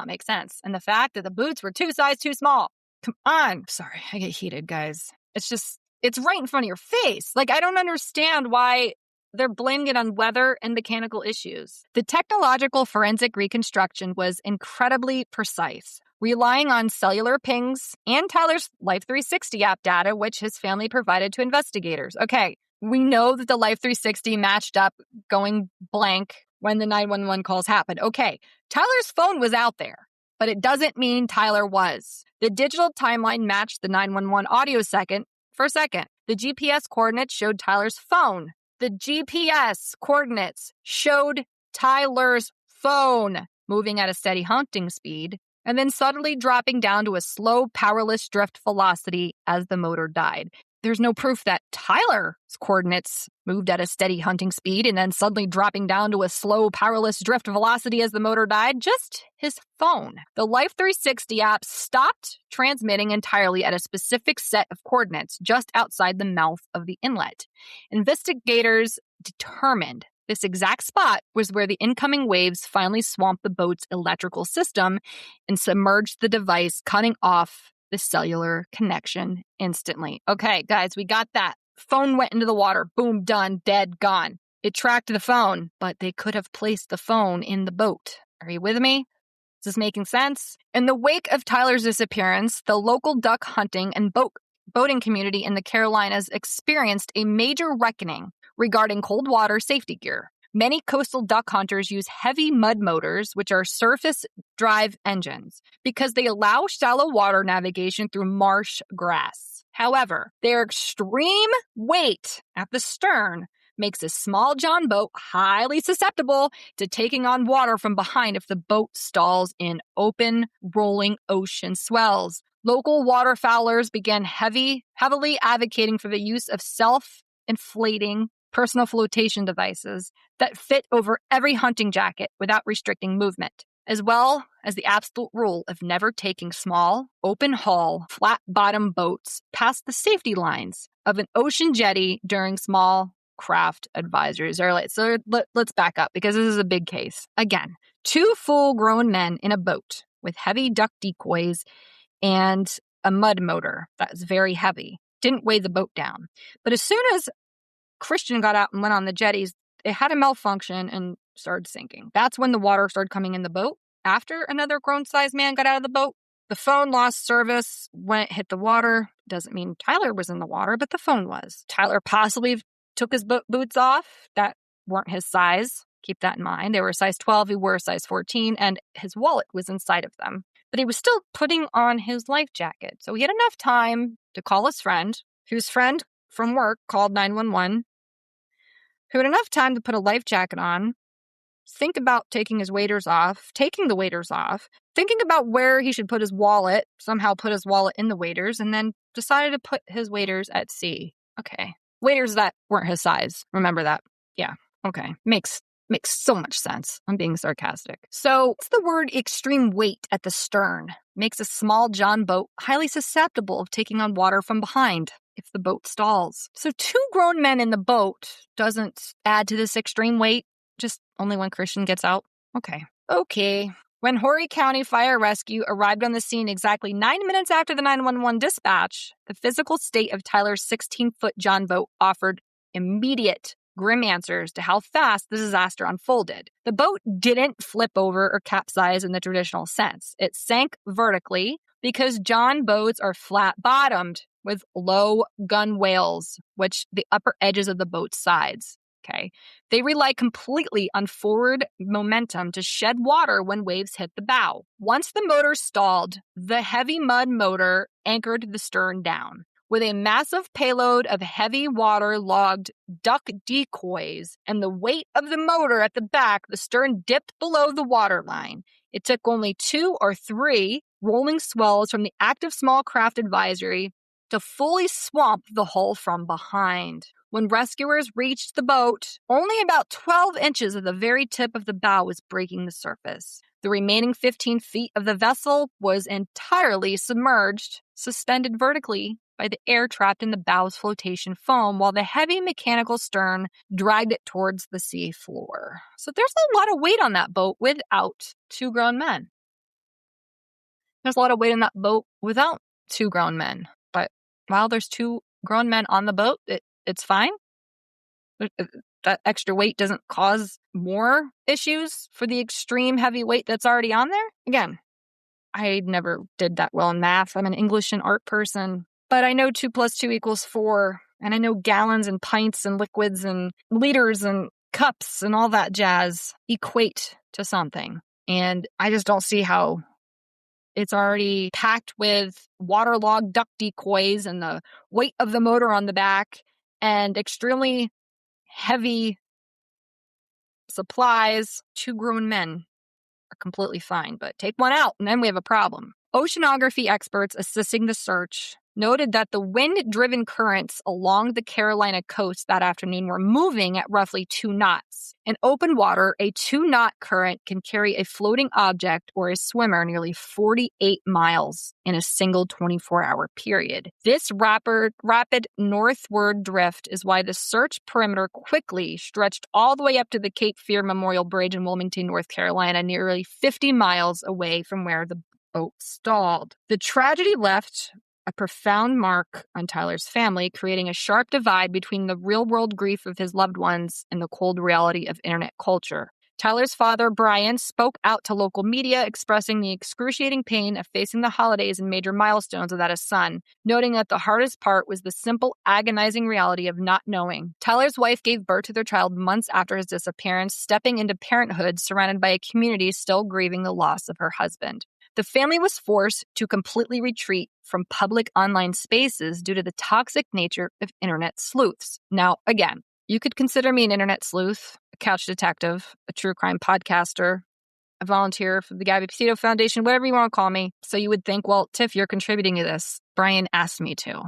S1: make sense. And the fact that the boots were 2 sizes too small. Come on. Sorry, I get heated, guys. It's right in front of your face. Like, I don't understand why they're blaming it on weather and mechanical issues. The technological forensic reconstruction was incredibly precise, relying on cellular pings and Tyler's Life 360 app data, which his family provided to investigators. Okay, we know that the Life 360 matched up going blank when the 911 calls happened. Okay, Tyler's phone was out there, but it doesn't mean Tyler was. The digital timeline matched the 911 audio second for second. The GPS coordinates showed Tyler's phone. The GPS coordinates showed Tyler's phone moving at a steady hunting speed and then suddenly dropping down to a slow, powerless drift velocity as the motor died. There's no proof that Tyler's coordinates moved at a steady hunting speed and then suddenly dropping down to a slow, powerless drift velocity as the motor died, just his phone. The Life 360 app stopped transmitting entirely at a specific set of coordinates just outside the mouth of the inlet. Investigators determined this exact spot was where the incoming waves finally swamped the boat's electrical system and submerged the device, cutting off the cellular connection instantly. Okay, guys, we got that. Phone went into the water. Boom, done, dead, gone. It tracked the phone, but they could have placed the phone in the boat. Are you with me? Is this making sense? In the wake of Tyler's disappearance, the local duck hunting and boating community in the Carolinas experienced a major reckoning regarding cold water safety gear. Many coastal duck hunters use heavy mud motors, which are surface drive engines, because they allow shallow water navigation through marsh grass. However, their extreme weight at the stern makes a small John boat highly susceptible to taking on water from behind if the boat stalls in open, rolling ocean swells. Local waterfowlers began heavily advocating for the use of self-inflating personal flotation devices that fit over every hunting jacket without restricting movement, as well as the absolute rule of never taking small, open-hull, flat-bottom boats past the safety lines of an ocean jetty during small craft advisories. So let's back up because this is a big case. Again, 2 full-grown men in a boat with heavy duck decoys and a mud motor that was very heavy. Didn't weigh the boat down. But as soon as Christian got out and went on the jetties, it had a malfunction and started sinking. That's when the water started coming in the boat. After another grown-sized man got out of the boat, the phone lost service when it hit the water. Doesn't mean Tyler was in the water, but the phone was. Tyler possibly took his boots off that weren't his size. Keep that in mind. They were a size 12. He wore a size 14, and his wallet was inside of them. But he was still putting on his life jacket. So he had enough time to call his friend, whose friend from work called 911, who had enough time to put a life jacket on, think about taking the waders off, thinking about where he should put his wallet, somehow put his wallet in the waders, and then decided to put his waders at sea. Okay. Waders that weren't his size. Remember that. Yeah. Okay. Makes so much sense. I'm being sarcastic. So it's the word extreme weight at the stern. Makes a small John boat highly susceptible of taking on water from behind if the boat stalls. So 2 grown men in the boat doesn't add to this extreme weight, just only when Christian gets out. Okay. When Horry County Fire Rescue arrived on the scene exactly 9 minutes after the 911 dispatch, the physical state of Tyler's 16-foot John boat offered immediate, grim answers to how fast the disaster unfolded. The boat didn't flip over or capsize in the traditional sense. It sank vertically because John boats are flat-bottomed with low gunwales, which the upper edges of the boat's sides. Okay. They rely completely on forward momentum to shed water when waves hit the bow. Once the motor stalled, the heavy mud motor anchored the stern down. With a massive payload of heavy water-logged duck decoys and the weight of the motor at the back, the stern dipped below the waterline. It took only 2 or 3 rolling swells from the active small craft advisory to fully swamp the hull from behind. When rescuers reached the boat, only about 12 inches of the very tip of the bow was breaking the surface. The remaining 15 feet of the vessel was entirely submerged, suspended vertically by the air trapped in the bow's flotation foam, while the heavy mechanical stern dragged it towards the sea floor. So there's a lot of weight on that boat without 2 grown men. There's a lot of weight on that boat without 2 grown men. But while there's 2 grown men on the boat, it's fine. That extra weight doesn't cause more issues for the extreme heavy weight that's already on there. Again, I never did that well in math. I'm an English and art person, but I know 2 + 2 = 4. And I know gallons and pints and liquids and liters and cups and all that jazz equate to something. And I just don't see how it's already packed with waterlogged duck decoys and the weight of the motor on the back and extremely heavy supplies. 2 grown men are completely fine, but take one out and then we have a problem. Oceanography experts assisting the search noted that the wind-driven currents along the Carolina coast that afternoon were moving at roughly 2 knots. In open water, a 2-knot current can carry a floating object or a swimmer nearly 48 miles in a single 24-hour period. This rapid northward drift is why the search perimeter quickly stretched all the way up to the Cape Fear Memorial Bridge in Wilmington, North Carolina, nearly 50 miles away from where the boat stalled. The tragedy left a profound mark on Tyler's family, creating a sharp divide between the real-world grief of his loved ones and the cold reality of internet culture. Tyler's father, Brian, spoke out to local media, expressing the excruciating pain of facing the holidays and major milestones without a son, noting that the hardest part was the simple, agonizing reality of not knowing. Tyler's wife gave birth to their child months after his disappearance, stepping into parenthood surrounded by a community still grieving the loss of her husband. The family was forced to completely retreat from public online spaces due to the toxic nature of internet sleuths. Now, again, you could consider me an internet sleuth, a couch detective, a true crime podcaster, a volunteer for the Gabby Petito Foundation, whatever you want to call me. So you would think, well, Tiff, you're contributing to this. Brian asked me to.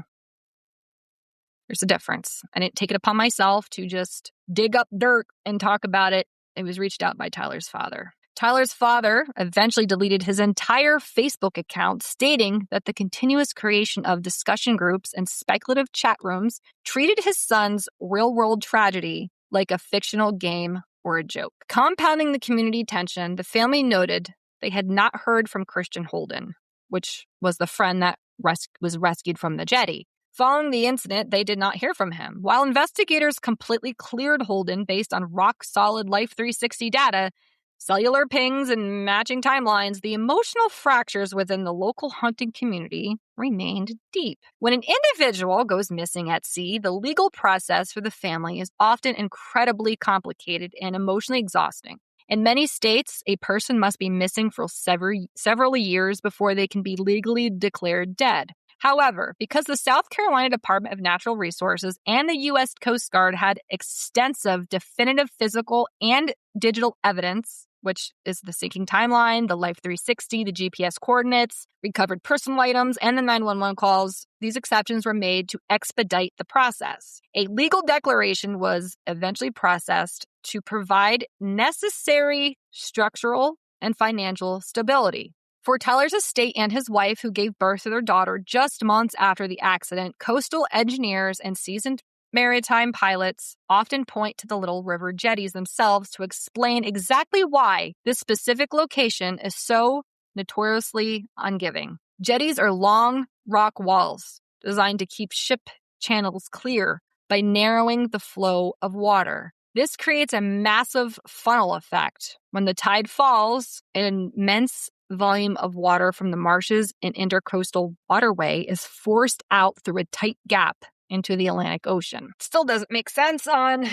S1: There's a difference. I didn't take it upon myself to just dig up dirt and talk about it. It was reached out by Tyler's father. Tyler's father eventually deleted his entire Facebook account, stating that the continuous creation of discussion groups and speculative chat rooms treated his son's real-world tragedy like a fictional game or a joke. Compounding the community tension, the family noted they had not heard from Christian Holden, which was the friend that was rescued from the jetty. Following the incident, they did not hear from him. While investigators completely cleared Holden based on rock-solid Life 360 data, cellular pings and matching timelines, the emotional fractures within the local hunting community remained deep. When an individual goes missing at sea, the legal process for the family is often incredibly complicated and emotionally exhausting. In many states, a person must be missing for several years before they can be legally declared dead. However, because the South Carolina Department of Natural Resources and the U.S. Coast Guard had extensive definitive physical and digital evidence, which is the sinking timeline, the Life 360, the GPS coordinates, recovered personal items, and the 911 calls, these exceptions were made to expedite the process. A legal declaration was eventually processed to provide necessary structural and financial stability. For Tyler's estate and his wife, who gave birth to their daughter just months after the accident, coastal engineers and seasoned maritime pilots often point to the Little River jetties themselves to explain exactly why this specific location is so notoriously unforgiving. Jetties are long rock walls designed to keep ship channels clear by narrowing the flow of water. This creates a massive funnel effect. When the tide falls, an immense volume of water from the marshes and intercoastal waterway is forced out through a tight gap into the Atlantic Ocean. Still doesn't make sense on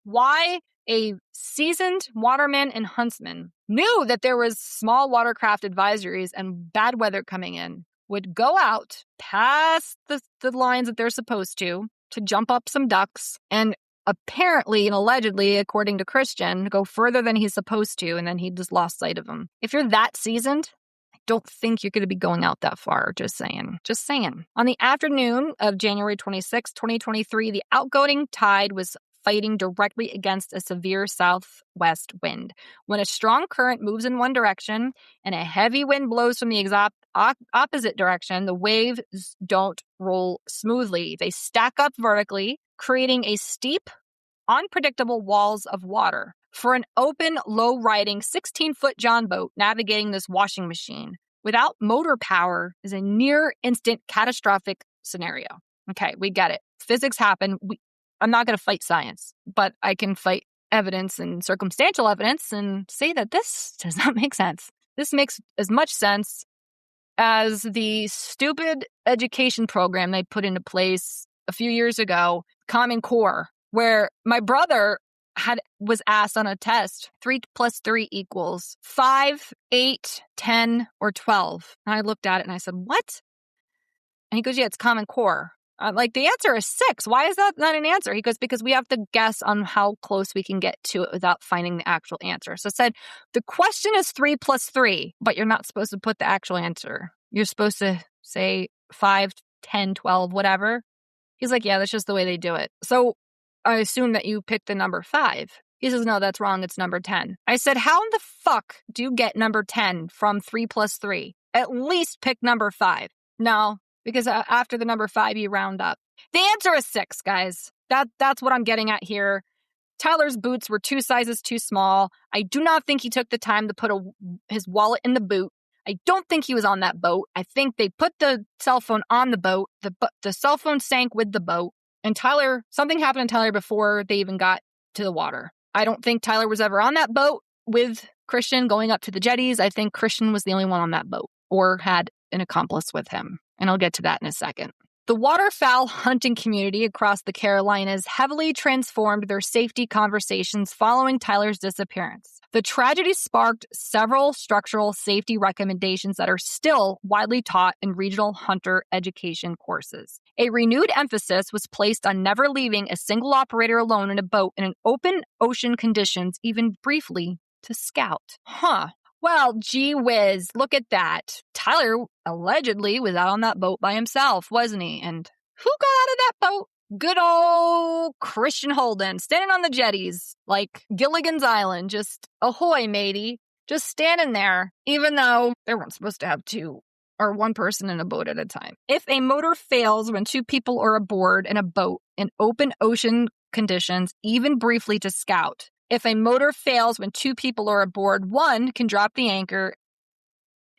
S1: why a seasoned waterman and huntsman knew that there was small watercraft advisories and bad weather coming in, would go out past the lines that they're supposed to jump up some ducks, and apparently and allegedly, according to Christian, go further than he's supposed to, and then he just lost sight of them. If you're that seasoned, I don't think you're going to be going out that far. Just saying. Just saying. On the afternoon of January 26, 2023, the outgoing tide was fighting directly against a severe southwest wind. When a strong current moves in one direction and a heavy wind blows from the exact opposite direction, the waves don't roll smoothly. They stack up vertically, creating a steep, unpredictable walls of water. For an open, low-riding 16-foot John boat navigating this washing machine without motor power is a near-instant catastrophic scenario. Okay, we get it. Physics happen. I'm not going to fight science, but I can fight evidence and circumstantial evidence and say that this does not make sense. This makes as much sense as the stupid education program they put into place a few years ago, Common Core, where my brother was asked on a test, 3 + 3 = 5, 8, 10, or 12. And I looked at it and I said, what? And he goes, yeah, it's Common Core. I'm like, the answer is 6. Why is that not an answer? He goes, because we have to guess on how close we can get to it without finding the actual answer. So it said, the question is 3 + 3, but you're not supposed to put the actual answer. You're supposed to say 5, 10, 12, whatever. He's like, yeah, that's just the way they do it. So I assume that you picked the number 5. He says, no, that's wrong. It's number 10. I said, how in the fuck do you get number 10 from 3 + 3? At least pick number 5. No. Because after the number 5, you round up. The answer is 6, guys. That's what I'm getting at here. Tyler's boots were 2 sizes too small. I do not think he took the time to put his wallet in the boot. I don't think he was on that boat. I think they put the cell phone on the boat. The cell phone sank with the boat. And something happened to Tyler before they even got to the water. I don't think Tyler was ever on that boat with Christian going up to the jetties. I think Christian was the only one on that boat or had an accomplice with him. And I'll get to that in a second. The waterfowl hunting community across the Carolinas heavily transformed their safety conversations following Tyler's disappearance. The tragedy sparked several structural safety recommendations that are still widely taught in regional hunter education courses. A renewed emphasis was placed on never leaving a single operator alone in a boat in an open ocean conditions, even briefly, to scout. Well, gee whiz, look at that. Tyler allegedly was out on that boat by himself, wasn't he? And who got out of that boat? Good old Christian Holden, standing on the jetties like Gilligan's Island, just ahoy, matey, just standing there, even though they weren't supposed to have 2 or 1 person in a boat at a time. If a motor fails when 2 people are aboard in a boat in open ocean conditions, even briefly to scout, if a motor fails when 2 people are aboard, 1 can drop the anchor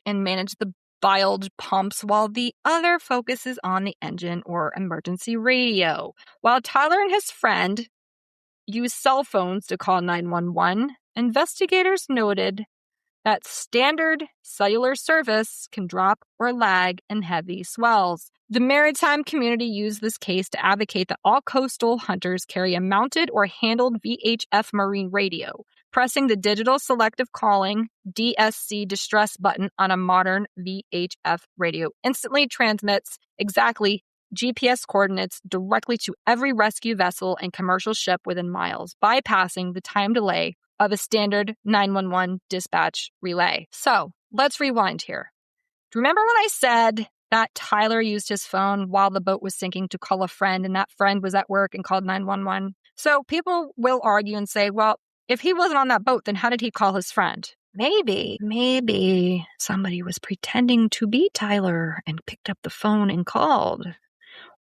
S1: and manage the bilge pumps while the other focuses on the engine or emergency radio. While Tyler and his friend used cell phones to call 911, investigators noted that standard cellular service can drop or lag in heavy swells. The maritime community used this case to advocate that all coastal hunters carry a mounted or handled VHF marine radio. Pressing the digital selective calling DSC distress button on a modern VHF radio instantly transmits exactly GPS coordinates directly to every rescue vessel and commercial ship within miles, bypassing the time delay of a standard 911 dispatch relay. So let's rewind here. Do you remember when I said that Tyler used his phone while the boat was sinking to call a friend, and that friend was at work and called 911? So people will argue and say, well, if he wasn't on that boat, then how did he call his friend? Maybe somebody was pretending to be Tyler and picked up the phone and called.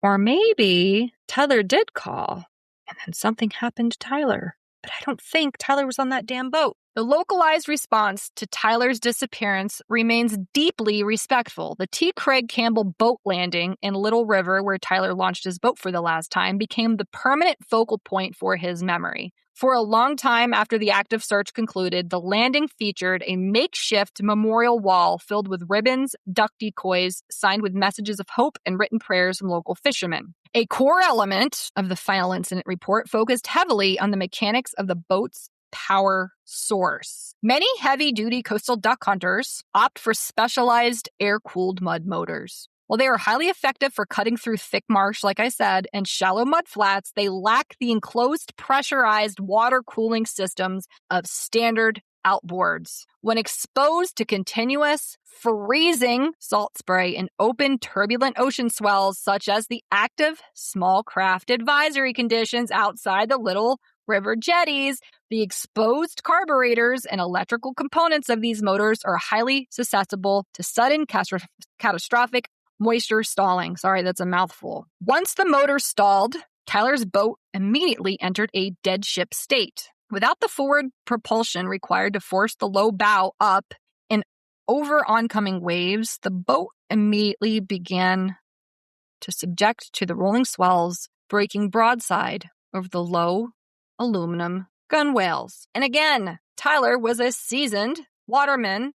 S1: Or maybe Tyler did call and then something happened to Tyler. But I don't think Tyler was on that damn boat. The localized response to Tyler's disappearance remains deeply respectful. The T. Craig Campbell boat landing in Little River, where Tyler launched his boat for the last time, became the permanent focal point for his memory. For a long time after the active search concluded, the landing featured a makeshift memorial wall filled with ribbons, duck decoys, signed with messages of hope and written prayers from local fishermen. A core element of the final incident report focused heavily on the mechanics of the boat's power source. Many heavy-duty coastal duck hunters opt for specialized air-cooled mud motors. While they are highly effective for cutting through thick marsh, like I said, and shallow mud flats, they lack the enclosed pressurized water cooling systems of standard outboards. When exposed to continuous, freezing salt spray in open, turbulent ocean swells, such as the active small craft advisory conditions outside the little river jetties, the exposed carburetors and electrical components of these motors are highly susceptible to sudden catastrophic moisture stalling. Sorry, that's a mouthful. Once the motor stalled, Tyler's boat immediately entered a dead ship state. Without the forward propulsion required to force the low bow up and over oncoming waves, the boat immediately began to subject to the rolling swells, breaking broadside over the low aluminum gunwales. And again, Tyler was a seasoned waterman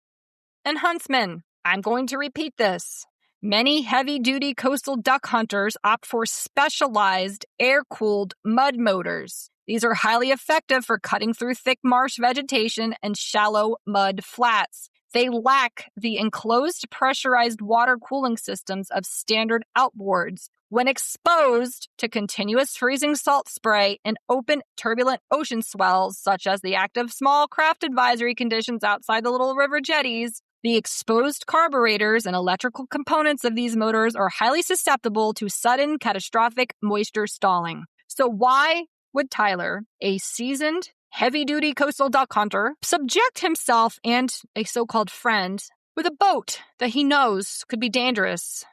S1: and huntsman. I'm going to repeat this. Many heavy-duty coastal duck hunters opt for specialized air-cooled mud motors. These are highly effective for cutting through thick marsh vegetation and shallow mud flats. They lack the enclosed pressurized water cooling systems of standard outboards. When exposed to continuous freezing salt spray and open, turbulent ocean swells, such as the active small craft advisory conditions outside the little river jetties, the exposed carburetors and electrical components of these motors are highly susceptible to sudden catastrophic moisture stalling. So why would Tyler, a seasoned, heavy-duty coastal duck hunter, subject himself and a so-called friend with a boat that he knows could be dangerous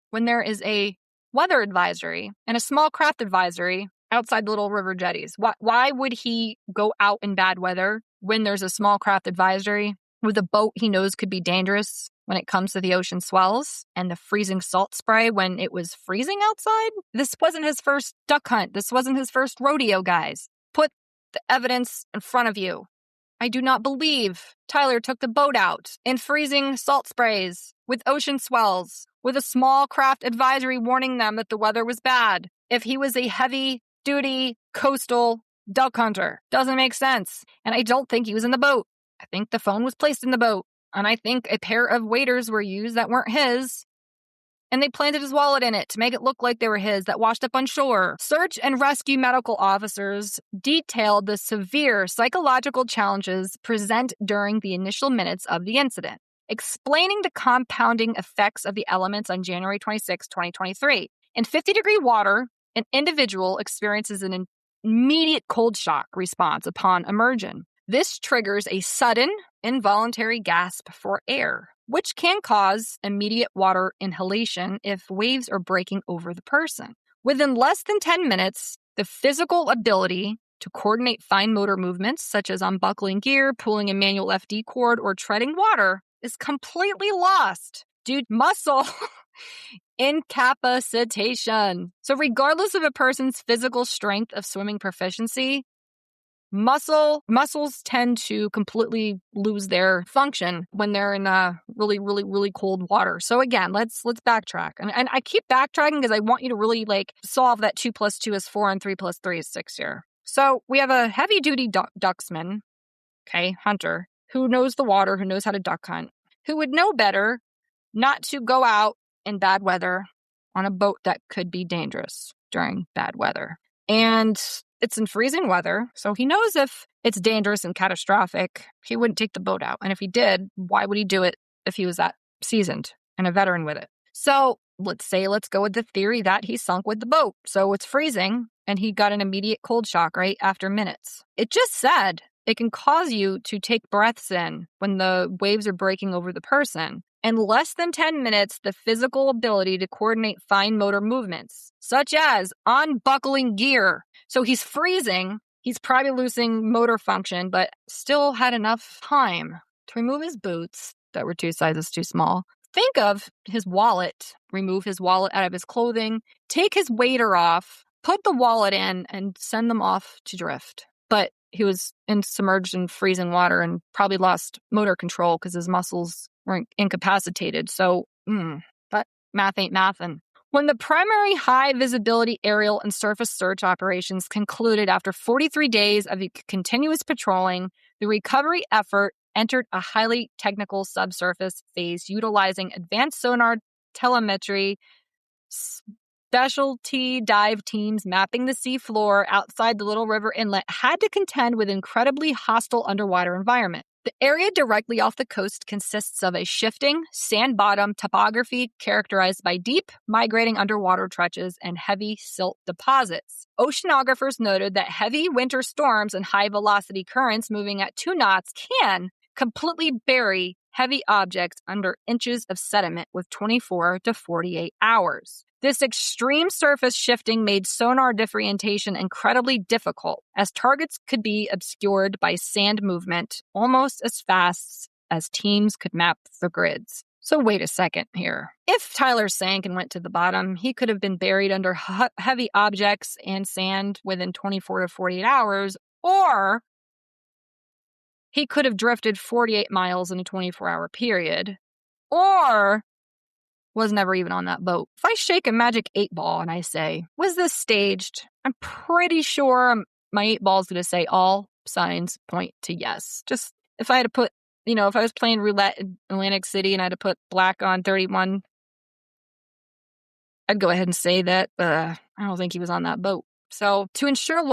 S1: when there is a weather advisory and a small craft advisory outside the little river jetties? Why would he go out in bad weather when there's a small craft advisory with a boat he knows could be dangerous when it comes to the ocean swells and the freezing salt spray when it was freezing outside? This wasn't his first duck hunt. This wasn't his first rodeo, guys. Put the evidence in front of you. I do not believe Tyler took the boat out in freezing salt sprays with ocean swells with a small craft advisory warning them that the weather was bad if he was a heavy-duty coastal duck hunter. Doesn't make sense. And I don't think he was in the boat. I think the phone was placed in the boat, and I think a pair of waders were used that weren't his, and they planted his wallet in it to make it look like they were his that washed up on shore. Search and rescue medical officers detailed the severe psychological challenges present during the initial minutes of the incident, explaining the compounding effects of the elements on January 26, 2023. In 50-degree water, an individual experiences an immediate cold shock response upon immersion. This triggers a sudden, involuntary gasp for air, which can cause immediate water inhalation if waves are breaking over the person. Within less than 10 minutes, the physical ability to coordinate fine motor movements, such as unbuckling gear, pulling a manual FD cord, or treading water, is completely lost due to muscle incapacitation. So regardless of a person's physical strength of swimming proficiency, muscles tend to completely lose their function when they're in really, really, really cold water. So again, let's backtrack. And I keep backtracking because I want you to really solve that 2 + 2 is 4 and 3 + 3 is 6 here. So we have a heavy-duty ducksman, hunter, who knows the water, who knows how to duck hunt, who would know better not to go out in bad weather on a boat that could be dangerous during bad weather. And it's in freezing weather, so he knows if it's dangerous and catastrophic, he wouldn't take the boat out. And if he did, why would he do it if he was that seasoned and a veteran with it? So let's go with the theory that he sunk with the boat. So it's freezing, and he got an immediate cold shock right after minutes. It just said it can cause you to take breaths in when the waves are breaking over the person. In less than 10 minutes, the physical ability to coordinate fine motor movements, such as unbuckling gear. So he's freezing, he's probably losing motor function, but still had enough time to remove his boots that were 2 sizes too small. Think of his wallet, remove his wallet out of his clothing, take his wader off, put the wallet in and send them off to drift. But he was submerged in freezing water and probably lost motor control because his muscles were incapacitated. So, but math ain't mathin'. When the primary high-visibility aerial and surface search operations concluded after 43 days of continuous patrolling, the recovery effort entered a highly technical subsurface phase utilizing advanced sonar telemetry, specialty dive teams mapping the sea floor outside the Little River Inlet had to contend with incredibly hostile underwater environment. The area directly off the coast consists of a shifting, sand-bottom topography characterized by deep, migrating underwater trenches and heavy silt deposits. Oceanographers noted that heavy winter storms and high-velocity currents moving at 2 knots can completely bury heavy objects under inches of sediment with 24 to 48 hours. This extreme surface shifting made sonar differentiation incredibly difficult, as targets could be obscured by sand movement almost as fast as teams could map the grids. So wait a second here. If Tyler sank and went to the bottom, he could have been buried under heavy objects and sand within 24 to 48 hours, or he could have drifted 48 miles in a 24-hour period, or was never even on that boat. If I shake a magic 8-ball and I say, was this staged? I'm pretty sure my 8-ball is going to say all signs point to yes. Just if I had to put, if I was playing roulette in Atlantic City and I had to put black on 31, I'd go ahead and say that I don't think he was on that boat. So to ensure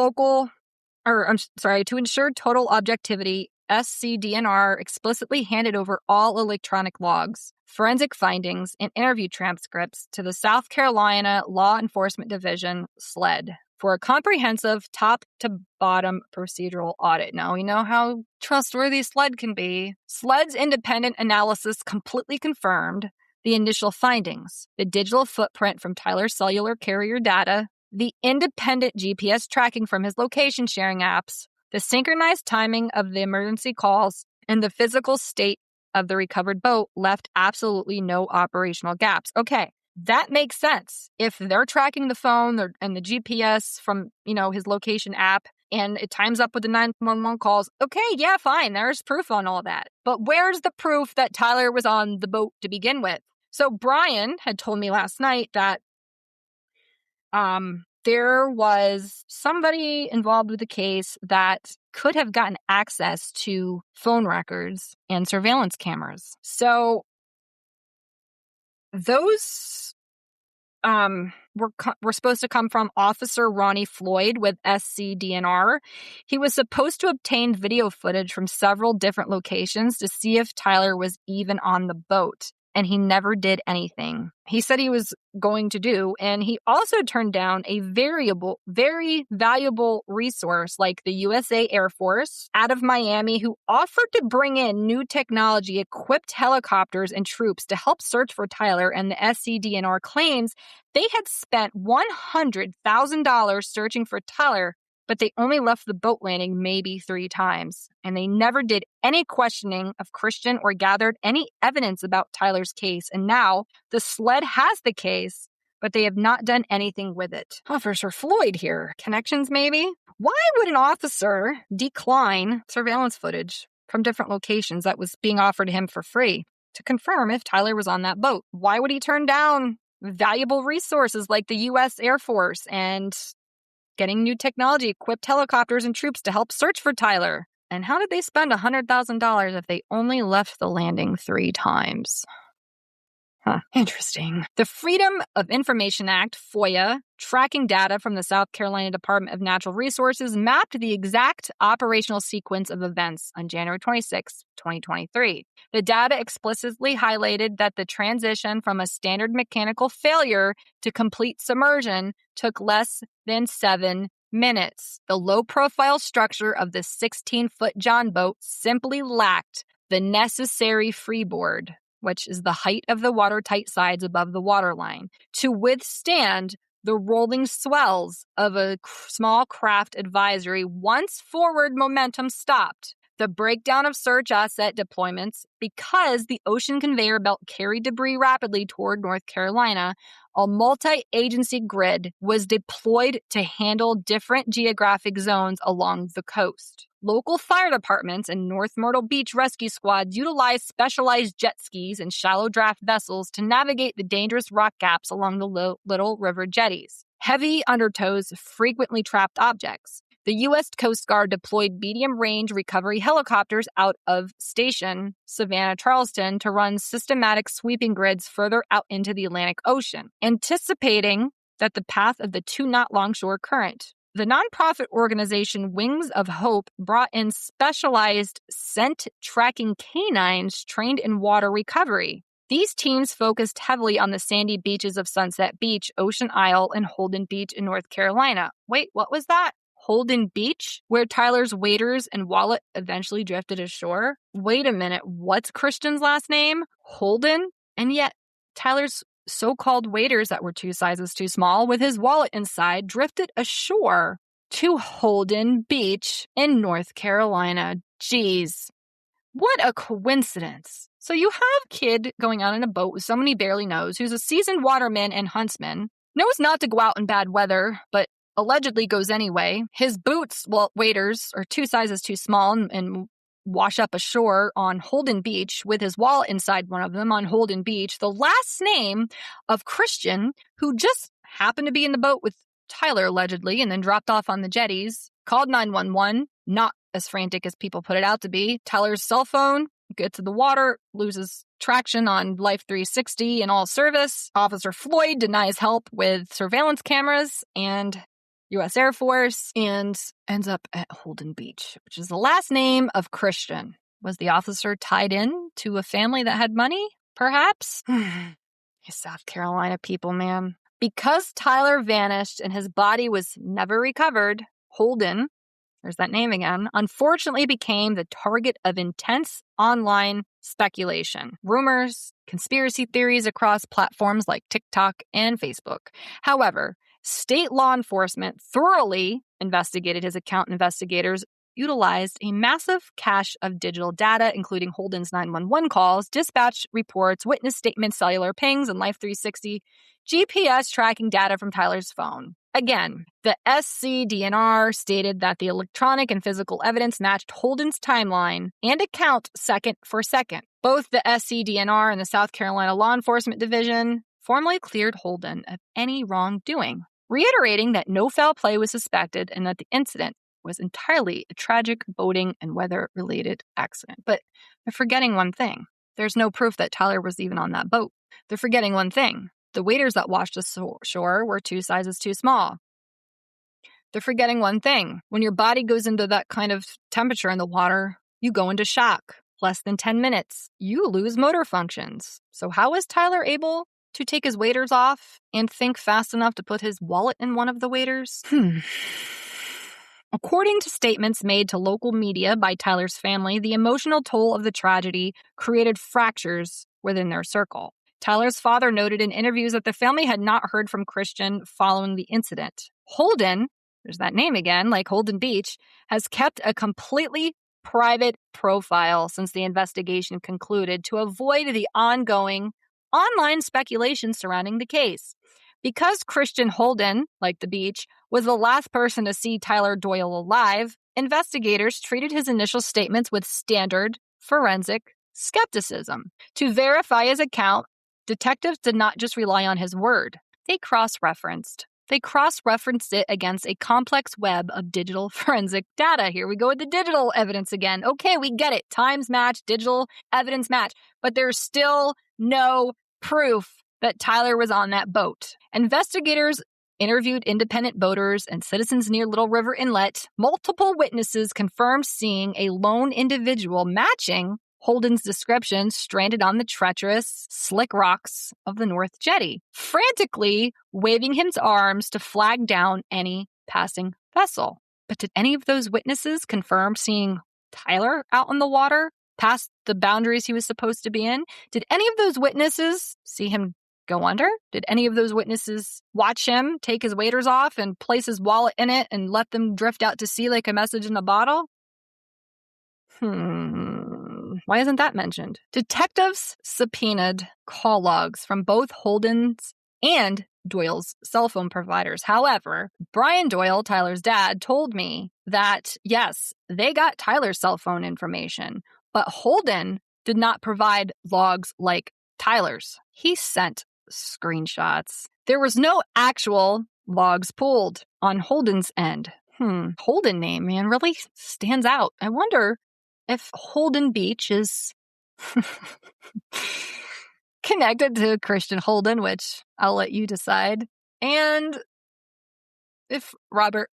S1: total objectivity, SCDNR explicitly handed over all electronic logs, forensic findings, and interview transcripts to the South Carolina Law Enforcement Division, SLED, for a comprehensive top-to-bottom procedural audit. Now, we know how trustworthy SLED can be. SLED's independent analysis completely confirmed the initial findings: the digital footprint from Tyler's cellular carrier data, the independent GPS tracking from his location sharing apps, the synchronized timing of the emergency calls, and the physical state of the recovered boat left absolutely no operational gaps. Okay, that makes sense. If they're tracking the phone and the GPS from, his location app, and it times up with the 911 calls, okay, yeah, fine, there's proof on all that. But where's the proof that Tyler was on the boat to begin with? So Brian had told me last night that there was somebody involved with the case that could have gotten access to phone records and surveillance cameras. So those were supposed to come from Officer Ronnie Floyd with SCDNR. He was supposed to obtain video footage from several different locations to see if Tyler was even on the boat, and he never did anything. He said he was going to do, and he also turned down a very valuable resource like the USA Air Force out of Miami, who offered to bring in new technology-equipped helicopters and troops to help search for Tyler, and the SCDNR claims they had spent $100,000 searching for Tyler, but they only left the boat landing maybe 3 times, and they never did any questioning of Christian or gathered any evidence about Tyler's case. And now the SLED has the case, but they have not done anything with it. Officer Floyd here. Connections, maybe? Why would an officer decline surveillance footage from different locations that was being offered to him for free to confirm if Tyler was on that boat? Why would he turn down valuable resources like the U.S. Air Force and getting new technology-equipped helicopters and troops to help search for Tyler? And how did they spend $100,000 if they only left the landing 3 times? Interesting. The Freedom of Information Act, FOIA, tracking data from the South Carolina Department of Natural Resources mapped the exact operational sequence of events on January 26, 2023. The data explicitly highlighted that the transition from a standard mechanical failure to complete submersion took less than 7 minutes. The low-profile structure of the 16-foot John boat simply lacked the necessary freeboard, which is the height of the watertight sides above the waterline, to withstand the rolling swells of a small craft advisory once forward momentum stopped. The breakdown of search asset deployments, because the ocean conveyor belt carried debris rapidly toward North Carolina, a multi-agency grid was deployed to handle different geographic zones along the coast. Local fire departments and North Myrtle Beach rescue squads utilized specialized jet skis and shallow draft vessels to navigate the dangerous rock gaps along the Little River jetties. Heavy undertows frequently trapped objects. The U.S. Coast Guard deployed medium-range recovery helicopters out of Station Savannah-Charleston to run systematic sweeping grids further out into the Atlantic Ocean, anticipating that the path of the 2-knot longshore current. The nonprofit organization Wings of Hope brought in specialized scent-tracking canines trained in water recovery. These teams focused heavily on the sandy beaches of Sunset Beach, Ocean Isle, and Holden Beach in North Carolina. Wait, what was that? Holden Beach, where Tyler's waders and wallet eventually drifted ashore? Wait a minute, what's Christian's last name? Holden? And yet, Tyler's so-called waders that were 2 sizes too small with his wallet inside drifted ashore to Holden Beach in North Carolina. Jeez, what a coincidence. So you have kid going out in a boat with someone he barely knows, who's a seasoned waterman and huntsman, knows not to go out in bad weather, but allegedly goes anyway. His boots, waders, are 2 sizes too small and wash up ashore on Holden Beach with his wallet inside one of them on Holden Beach. The last name of Christian, who just happened to be in the boat with Tyler allegedly and then dropped off on the jetties, called 911, not as frantic as people put it out to be. Tyler's cell phone gets to the water, loses traction on Life 360 and all service. Officer Floyd denies help with surveillance cameras and U.S. Air Force, and ends up at Holden Beach, which is the last name of Christian. Was the officer tied in to a family that had money? Perhaps? You South Carolina people, man. Because Tyler vanished and his body was never recovered, Holden, there's that name again, unfortunately became the target of intense online speculation, rumors, conspiracy theories across platforms like TikTok and Facebook. However, state law enforcement thoroughly investigated his account. Investigators utilized a massive cache of digital data, including Holden's 911 calls, dispatch reports, witness statements, cellular pings, and Life 360 GPS tracking data from Tyler's phone. Again, the SCDNR stated that the electronic and physical evidence matched Holden's timeline and account second for second. Both the SCDNR and the South Carolina Law Enforcement Division formally cleared Holden of any wrongdoing, reiterating that no foul play was suspected and that the incident was entirely a tragic boating and weather-related accident. But they're forgetting one thing. There's no proof that Tyler was even on that boat. They're forgetting one thing. The waders that washed ashore were 2 sizes too small. They're forgetting one thing. When your body goes into that kind of temperature in the water, you go into shock. Less than 10 minutes, you lose motor functions. So how is Tyler able to take his waders off and think fast enough to put his wallet in one of the waders? According to statements made to local media by Tyler's family, the emotional toll of the tragedy created fractures within their circle. Tyler's father noted in interviews that the family had not heard from Christian following the incident. Holden, there's that name again, like Holden Beach, has kept a completely private profile since the investigation concluded to avoid the ongoing online speculation surrounding the case. Because Christian Holden, like the beach, was the last person to see Tyler Doyle alive, investigators treated his initial statements with standard forensic skepticism. To verify his account, detectives did not just rely on his word. They cross-referenced it against a complex web of digital forensic data. Here we go with the digital evidence again. Okay, we get it. Times match, digital evidence match. But there's still no proof that Tyler was on that boat. Investigators interviewed independent boaters and citizens near Little River Inlet. Multiple witnesses confirmed seeing a lone individual matching Holden's description stranded on the treacherous, slick rocks of the North Jetty, frantically waving his arms to flag down any passing vessel. But did any of those witnesses confirm seeing Tyler out on the water, past the boundaries he was supposed to be in? Did any of those witnesses see him go under? Did any of those witnesses watch him take his waders off and place his wallet in it and let them drift out to sea like a message in a bottle? Why isn't that mentioned? Detectives subpoenaed call logs from both Holden's and Doyle's cell phone providers. However, Brian Doyle, Tyler's dad, told me that, yes, they got Tyler's cell phone information, but Holden did not provide logs like Tyler's. He sent screenshots. There was no actual logs pulled on Holden's end. Holden name, man, really stands out. I wonder if Holden Beach is connected to Christian Holden, which I'll let you decide. And if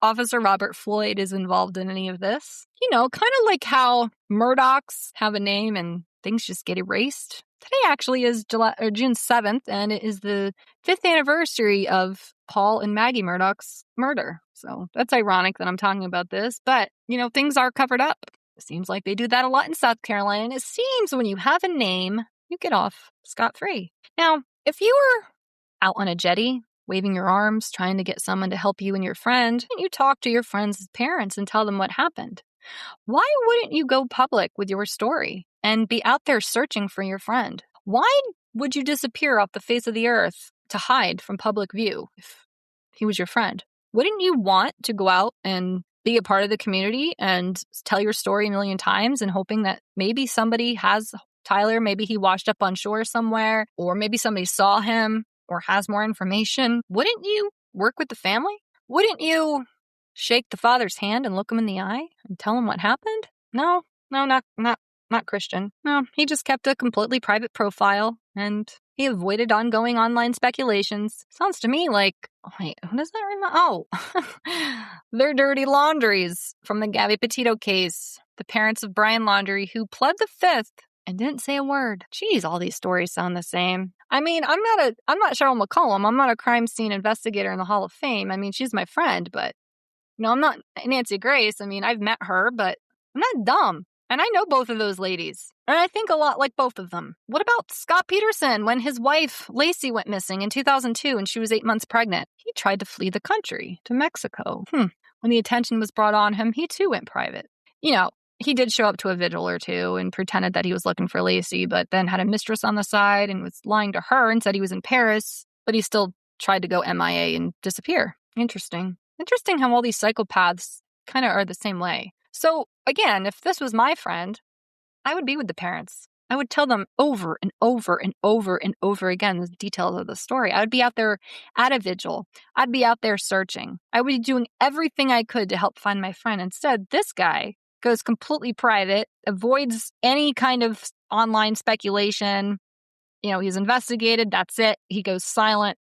S1: Officer Robert Floyd is involved in any of this. You know, kind of like how Murdochs have a name and things just get erased. Today actually is June 7th, and it is the 5th anniversary of Paul and Maggie Murdoch's murder. So that's ironic that I'm talking about this, but, you know, things are covered up. It seems like they do that a lot in South Carolina, and it seems when you have a name, you get off scot-free. Now, if you were out on a jetty, waving your arms, trying to get someone to help you and your friend, and you talk to your friend's parents and tell them what happened, why wouldn't you go public with your story and be out there searching for your friend? Why would you disappear off the face of the earth to hide from public view if he was your friend? Wouldn't you want to go out and be a part of the community and tell your story a million times and hoping that maybe somebody has Tyler, maybe he washed up on shore somewhere, or maybe somebody saw him or has more information? Wouldn't you work with the family? Wouldn't you shake the father's hand and look him in the eye and tell him what happened? No, not Christian. No, he just kept a completely private profile and he avoided ongoing online speculations. Sounds to me like, wait, what does that remind? Oh, they're dirty laundries from the Gabby Petito case. The parents of Brian Laundrie, who pled the fifth and didn't say a word. Geez, all these stories sound the same. I mean, I'm not Cheryl McCollum. I'm not a crime scene investigator in the Hall of Fame. I mean, she's my friend, but I'm not Nancy Grace. I mean, I've met her, but I'm not dumb. And I know both of those ladies. And I think a lot like both of them. What about Scott Peterson when his wife, Lacey, went missing in 2002 and she was 8 months pregnant? He tried to flee the country to Mexico. When the attention was brought on him, he too went private. He did show up to a vigil or two and pretended that he was looking for Lacey, but then had a mistress on the side and was lying to her and said he was in Paris, but he still tried to go MIA and disappear. Interesting how all these psychopaths kind of are the same way. So again, if this was my friend, I would be with the parents. I would tell them over and over and over and over again the details of the story. I would be out there at a vigil. I'd be out there searching. I would be doing everything I could to help find my friend. Instead, this guy goes completely private, avoids any kind of online speculation. He's investigated. That's it. He goes silent,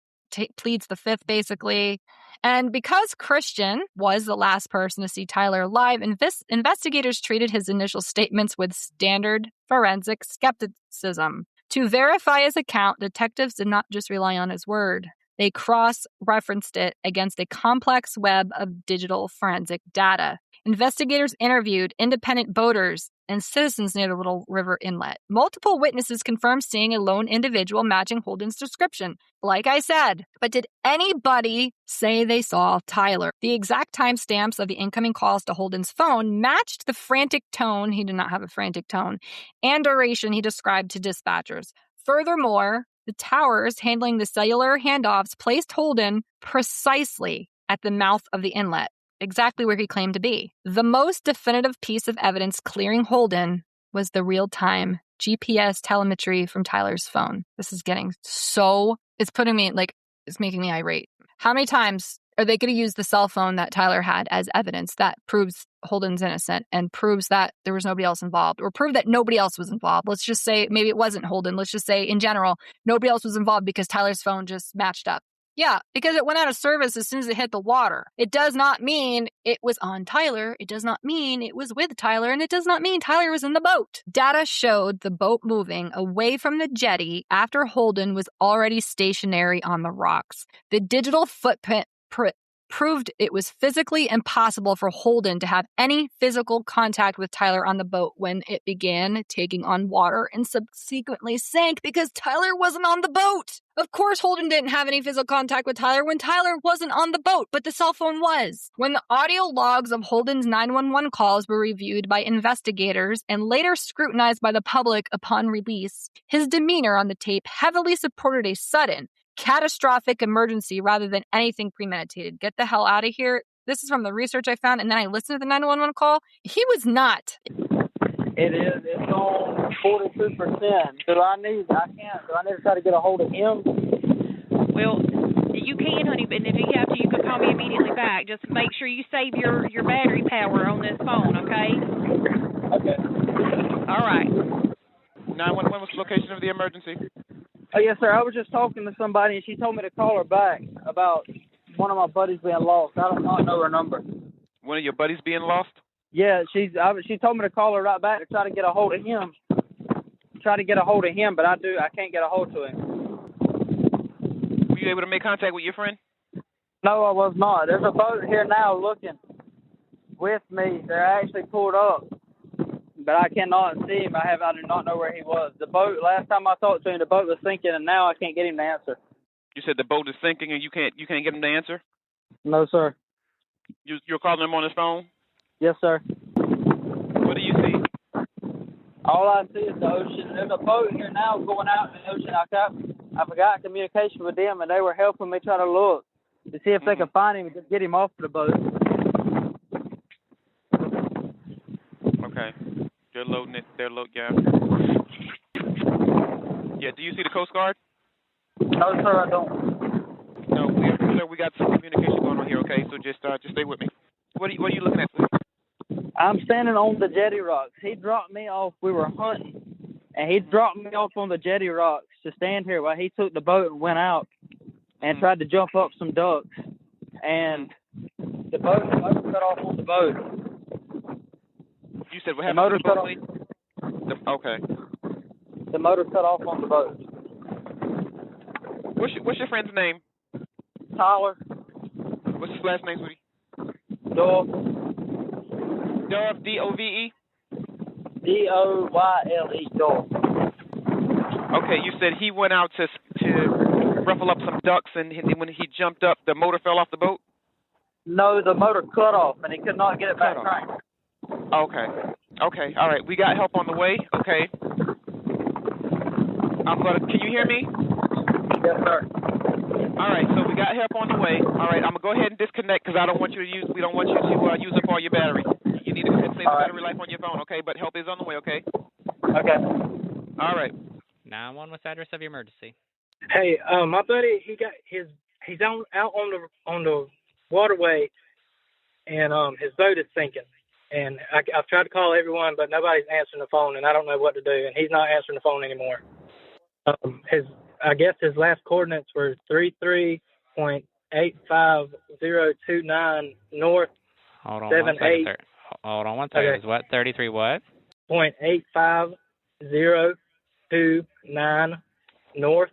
S1: pleads the fifth, basically. And because Christian was the last person to see Tyler alive, investigators treated his initial statements with standard forensic skepticism. To verify his account, detectives did not just rely on his word. They cross-referenced it against a complex web of digital forensic data. Investigators interviewed independent boaters and citizens near the Little River Inlet. Multiple witnesses confirmed seeing a lone individual matching Holden's description, like I said. But did anybody say they saw Tyler? The exact timestamps of the incoming calls to Holden's phone matched the frantic tone — he did not have a frantic tone — and duration he described to dispatchers. Furthermore, the towers handling the cellular handoffs placed Holden precisely at the mouth of the inlet, exactly where he claimed to be. The most definitive piece of evidence clearing Holden was the real-time GPS telemetry from Tyler's phone. This is getting so... it's making me irate. How many times are they going to use the cell phone that Tyler had as evidence that proves Holden's innocent and proves that there was nobody else involved, or prove that nobody else was involved? Let's just say maybe it wasn't Holden. Let's just say in general, nobody else was involved because Tyler's phone just matched up. Yeah, because it went out of service as soon as it hit the water. It does not mean it was on Tyler. It does not mean it was with Tyler. And it does not mean Tyler was in the boat. Data showed the boat moving away from the jetty after Holden was already stationary on the rocks. The digital footprint proved it was physically impossible for Holden to have any physical contact with Tyler on the boat when it began taking on water and subsequently sank because Tyler wasn't on the boat. Of course, Holden didn't have any physical contact with Tyler when Tyler wasn't on the boat, but the cell phone was. When the audio logs of Holden's 911 calls were reviewed by investigators and later scrutinized by the public upon release, his demeanor on the tape heavily supported a sudden, catastrophic emergency rather than anything premeditated. Get the hell out of here. This is from the research I found, and then I listened to the 911 call. He was not.
S3: It is. It's on 42%. Do I need to try to get a hold of him?
S2: Well, you can, honey, but if you have to, you can call me immediately back. Just make sure you save your battery power on this phone, okay?
S3: Okay.
S2: All right.
S4: 911, what's the location of the emergency?
S3: Oh, yes, sir. I was just talking to somebody, and she told me to call her back about one of my buddies being lost. I do not know her number.
S4: One of your buddies being lost?
S3: Yeah, she told me to call her right back to try to get a hold of him. But I can't get a hold of him.
S4: Were you able to make contact with your friend?
S3: No, I was not. There's a boat here now looking with me. They're actually pulled up, but I cannot see him. I do not know where he was. The boat, last time I talked to him, the boat was sinking, and now I can't get him to answer.
S4: You said the boat is sinking and you can't get him to answer?
S3: No, sir.
S4: You're calling him on his phone?
S3: Yes, sir.
S4: What do you see?
S3: All I see is the ocean. There's a boat here now going out in the ocean. I forgot communication with them, and they were helping me try to look to see if they could find him and just get him off the boat.
S4: Okay. They're loading it. Yeah. Yeah, do you see the Coast Guard?
S3: No, sir, I don't.
S4: No, we got some communication going on here, okay? So just stay with me. What are you looking at?
S3: I'm standing on the jetty rocks. He dropped me off. We were hunting, and he dropped me off on the jetty rocks to stand here while he took the boat and went out and tried to jump up some ducks. And the motor cut off on the boat.
S4: You said what happened to the boat? Okay.
S3: The motor cut off on the boat.
S4: What's your friend's name?
S3: Tyler.
S4: What's his last name, sweetie?
S3: Doyle.
S4: Dove, D-O-V-E?
S3: D-O-Y-L-E, Doyle.
S4: Okay, you said he went out to ruffle up some ducks, and when he jumped up, the motor fell off the boat?
S3: No, the motor cut off, and he could not get it back cranked.
S4: Okay. Okay, all right. We got help on the way. Okay. Can you hear me?
S3: Yes, sir.
S4: All right, so we got help on the way. All right, I'm going to go ahead and disconnect because we don't want you to use up all your battery. You need to save battery life on your phone, okay? But help is on the way, okay?
S3: Okay.
S4: All right.
S5: 911, what's the address of your emergency?
S6: Hey, my buddy, he's out on the waterway, and his boat is sinking. And I've tried to call everyone, but nobody's answering the phone, and I don't know what to do. And he's not answering the phone anymore. I guess his last coordinates were 33.85029 north.
S5: Hold on 1 second, sir. Hold on 1 second.
S6: Okay.
S5: Is what 33 what?
S6: 0.85029 north.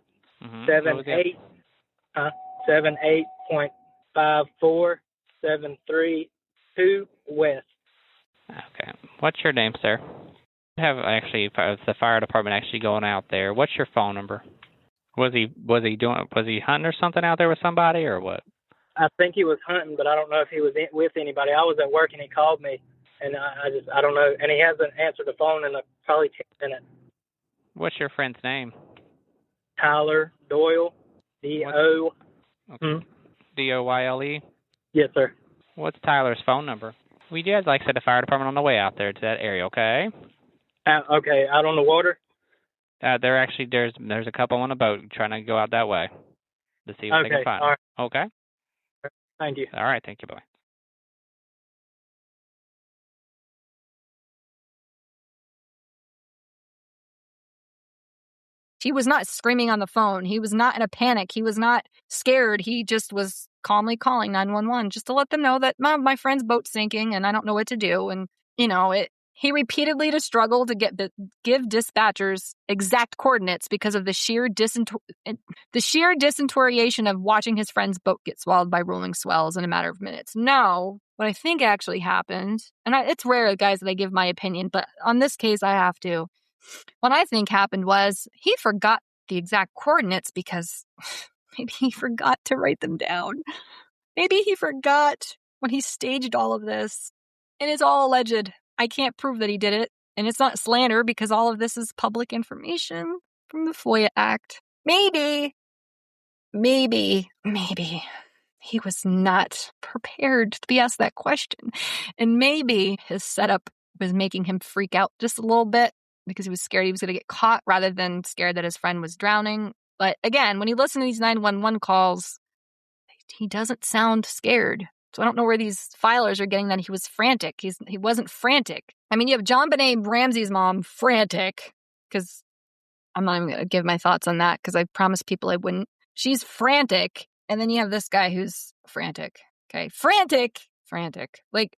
S6: 78.54732 west.
S5: Okay. What's your name, sir? It's the fire department actually going out there. What's your phone number? Was he hunting or something out there with somebody or what?
S6: I think he was hunting, but I don't know if he was with anybody. I was at work and he called me, and I don't know. And he hasn't answered the phone in probably 10 minutes.
S5: What's your friend's name?
S6: Tyler Doyle, D-O.
S5: Okay. D-O-Y-L-E?
S6: Yes, sir.
S5: What's Tyler's phone number? We did, like I said, the fire department on the way out there to that area, okay?
S6: Okay, out on the water?
S5: There's a couple on a boat trying to go out that way to see what they can find.
S6: All right.
S5: Okay?
S6: Thank you.
S5: All right, thank you, bye.
S1: He was not screaming on the phone. He was not in a panic. He was not scared. He just was calmly calling 911 just to let them know that my friend's boat's sinking and I don't know what to do. And, He repeatedly struggled to give dispatchers exact coordinates because of the sheer disorientation of watching his friend's boat get swallowed by rolling swells in a matter of minutes. No, what I think actually happened, and it's rare, guys, that I give my opinion, but on this case, I have to. What I think happened was he forgot the exact coordinates because maybe he forgot to write them down. Maybe he forgot when he staged all of this. And it's all alleged. I can't prove that he did it. And it's not slander because all of this is public information from the FOIA Act. Maybe he was not prepared to be asked that question. And maybe his setup was making him freak out just a little bit because he was scared he was going to get caught rather than scared that his friend was drowning. But again, when you listen to these 911 calls, he doesn't sound scared. So I don't know where these filers are getting that he was frantic. He wasn't frantic. I mean, you have John Benet Ramsey's mom frantic, because I'm not even going to give my thoughts on that because I promised people I wouldn't. She's frantic. And then you have this guy who's frantic. Okay. Frantic. Like,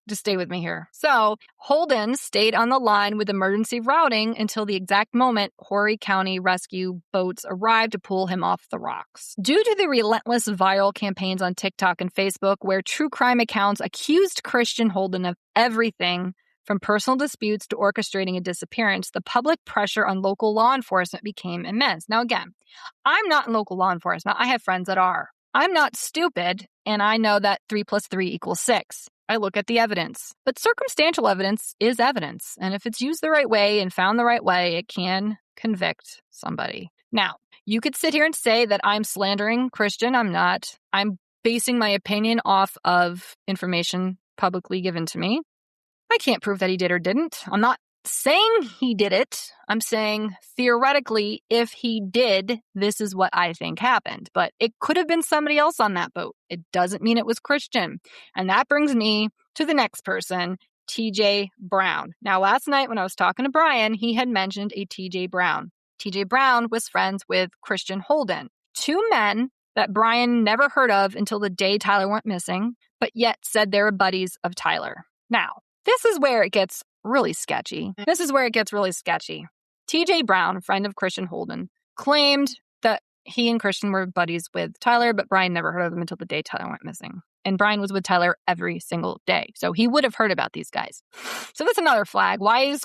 S1: just stay with me here. So Holden stayed on the line with emergency routing until the exact moment Horry County rescue boats arrived to pull him off the rocks. Due to the relentless viral campaigns on TikTok and Facebook where true crime accounts accused Christian Holden of everything from personal disputes to orchestrating a disappearance, the public pressure on local law enforcement became immense. Now, again, I'm not in local law enforcement. I have friends that are. I'm not stupid, and I know that 3 + 3 = 6. I look at the evidence. But circumstantial evidence is evidence, and if it's used the right way and found the right way, it can convict somebody. Now, you could sit here and say that I'm slandering Christian. I'm not. I'm basing my opinion off of information publicly given to me. I can't prove that he did or didn't. I'm not saying he did it. I'm saying theoretically, if he did, this is what I think happened. But it could have been somebody else on that boat. It doesn't mean it was Christian. And that brings me to the next person, TJ Brown. Now, last night when I was talking to Brian, he had mentioned a TJ Brown. TJ Brown was friends with Christian Holden, 2 men that Brian never heard of until the day Tyler went missing, but yet said they were buddies of Tyler. Now, this is where it gets really sketchy. TJ Brown, a friend of Christian Holden, claimed that he and Christian were buddies with Tyler, but Brian never heard of them until the day Tyler went missing. And Brian was with Tyler every single day. So he would have heard about these guys. So that's another flag. Why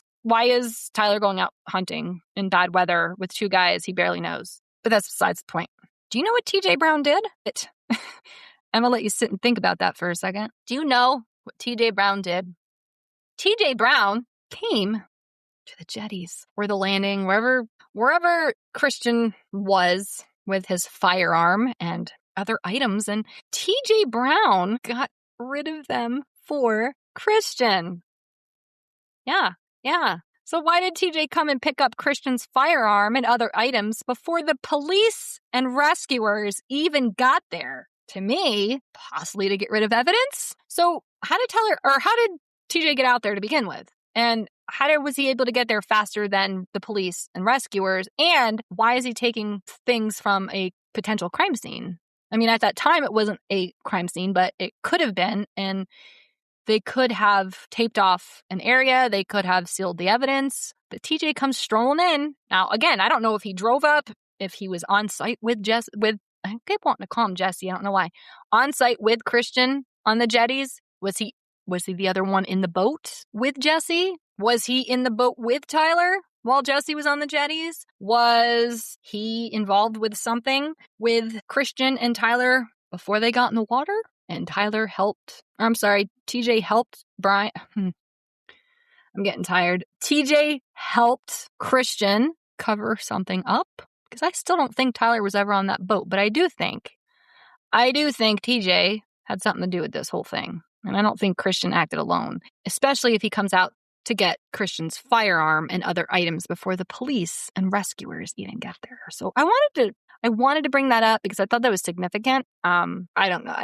S1: is Tyler going out hunting in bad weather with 2 guys he barely knows? But that's besides the point. Do you know what TJ Brown did? I'm going to let you sit and think about that for a second. Do you know what TJ Brown did? TJ Brown came to the jetties or the landing, wherever Christian was with his firearm and other items, and TJ Brown got rid of them for Christian. Yeah. So why did TJ come and pick up Christian's firearm and other items before the police and rescuers even got there? To me, possibly to get rid of evidence. So how did TJ get out there to begin with? And how was he able to get there faster than the police and rescuers? And why is he taking things from a potential crime scene? I mean, at that time, it wasn't a crime scene, but it could have been. And they could have taped off an area. They could have sealed the evidence. But TJ comes strolling in. Now, again, I don't know if he drove up, if he was on site with I keep wanting to call him Jesse. I don't know why. On site with Christian on the jetties. Was he the other one in the boat with Jesse? Was he in the boat with Tyler while Jesse was on the jetties? Was he involved with something with Christian and Tyler before they got in the water? And TJ helped Brian. I'm getting tired. TJ helped Christian cover something up because I still don't think Tyler was ever on that boat, but I do think TJ had something to do with this whole thing. And I don't think Christian acted alone, especially if he comes out to get Christian's firearm and other items before the police and rescuers even get there. So I wanted to bring that up because I thought that was significant. I don't know.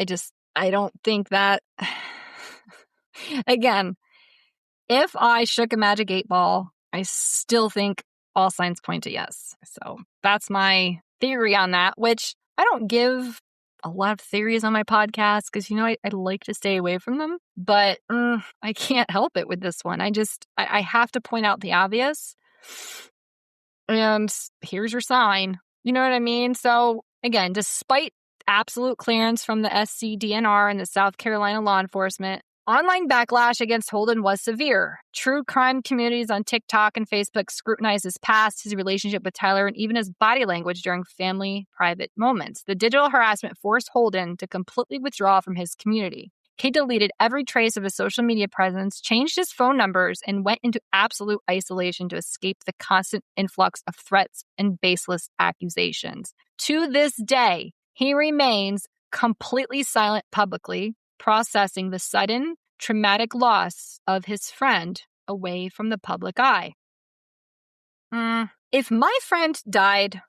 S1: I don't think that, again, if I shook a magic 8-ball, I still think all signs point to yes. So that's my theory on that, which I don't give a lot of theories on my podcast because, I like to stay away from them. But I can't help it with this one. I have to point out the obvious. And here's your sign. You know what I mean? So, again, despite absolute clearance from the SCDNR and the South Carolina law enforcement, online backlash against Holden was severe. True crime communities on TikTok and Facebook scrutinized his past, his relationship with Tyler, and even his body language during family private moments. The digital harassment forced Holden to completely withdraw from his community. He deleted every trace of his social media presence, changed his phone numbers, and went into absolute isolation to escape the constant influx of threats and baseless accusations. To this day, he remains completely silent publicly, processing the sudden, traumatic loss of his friend away from the public eye. If my friend died,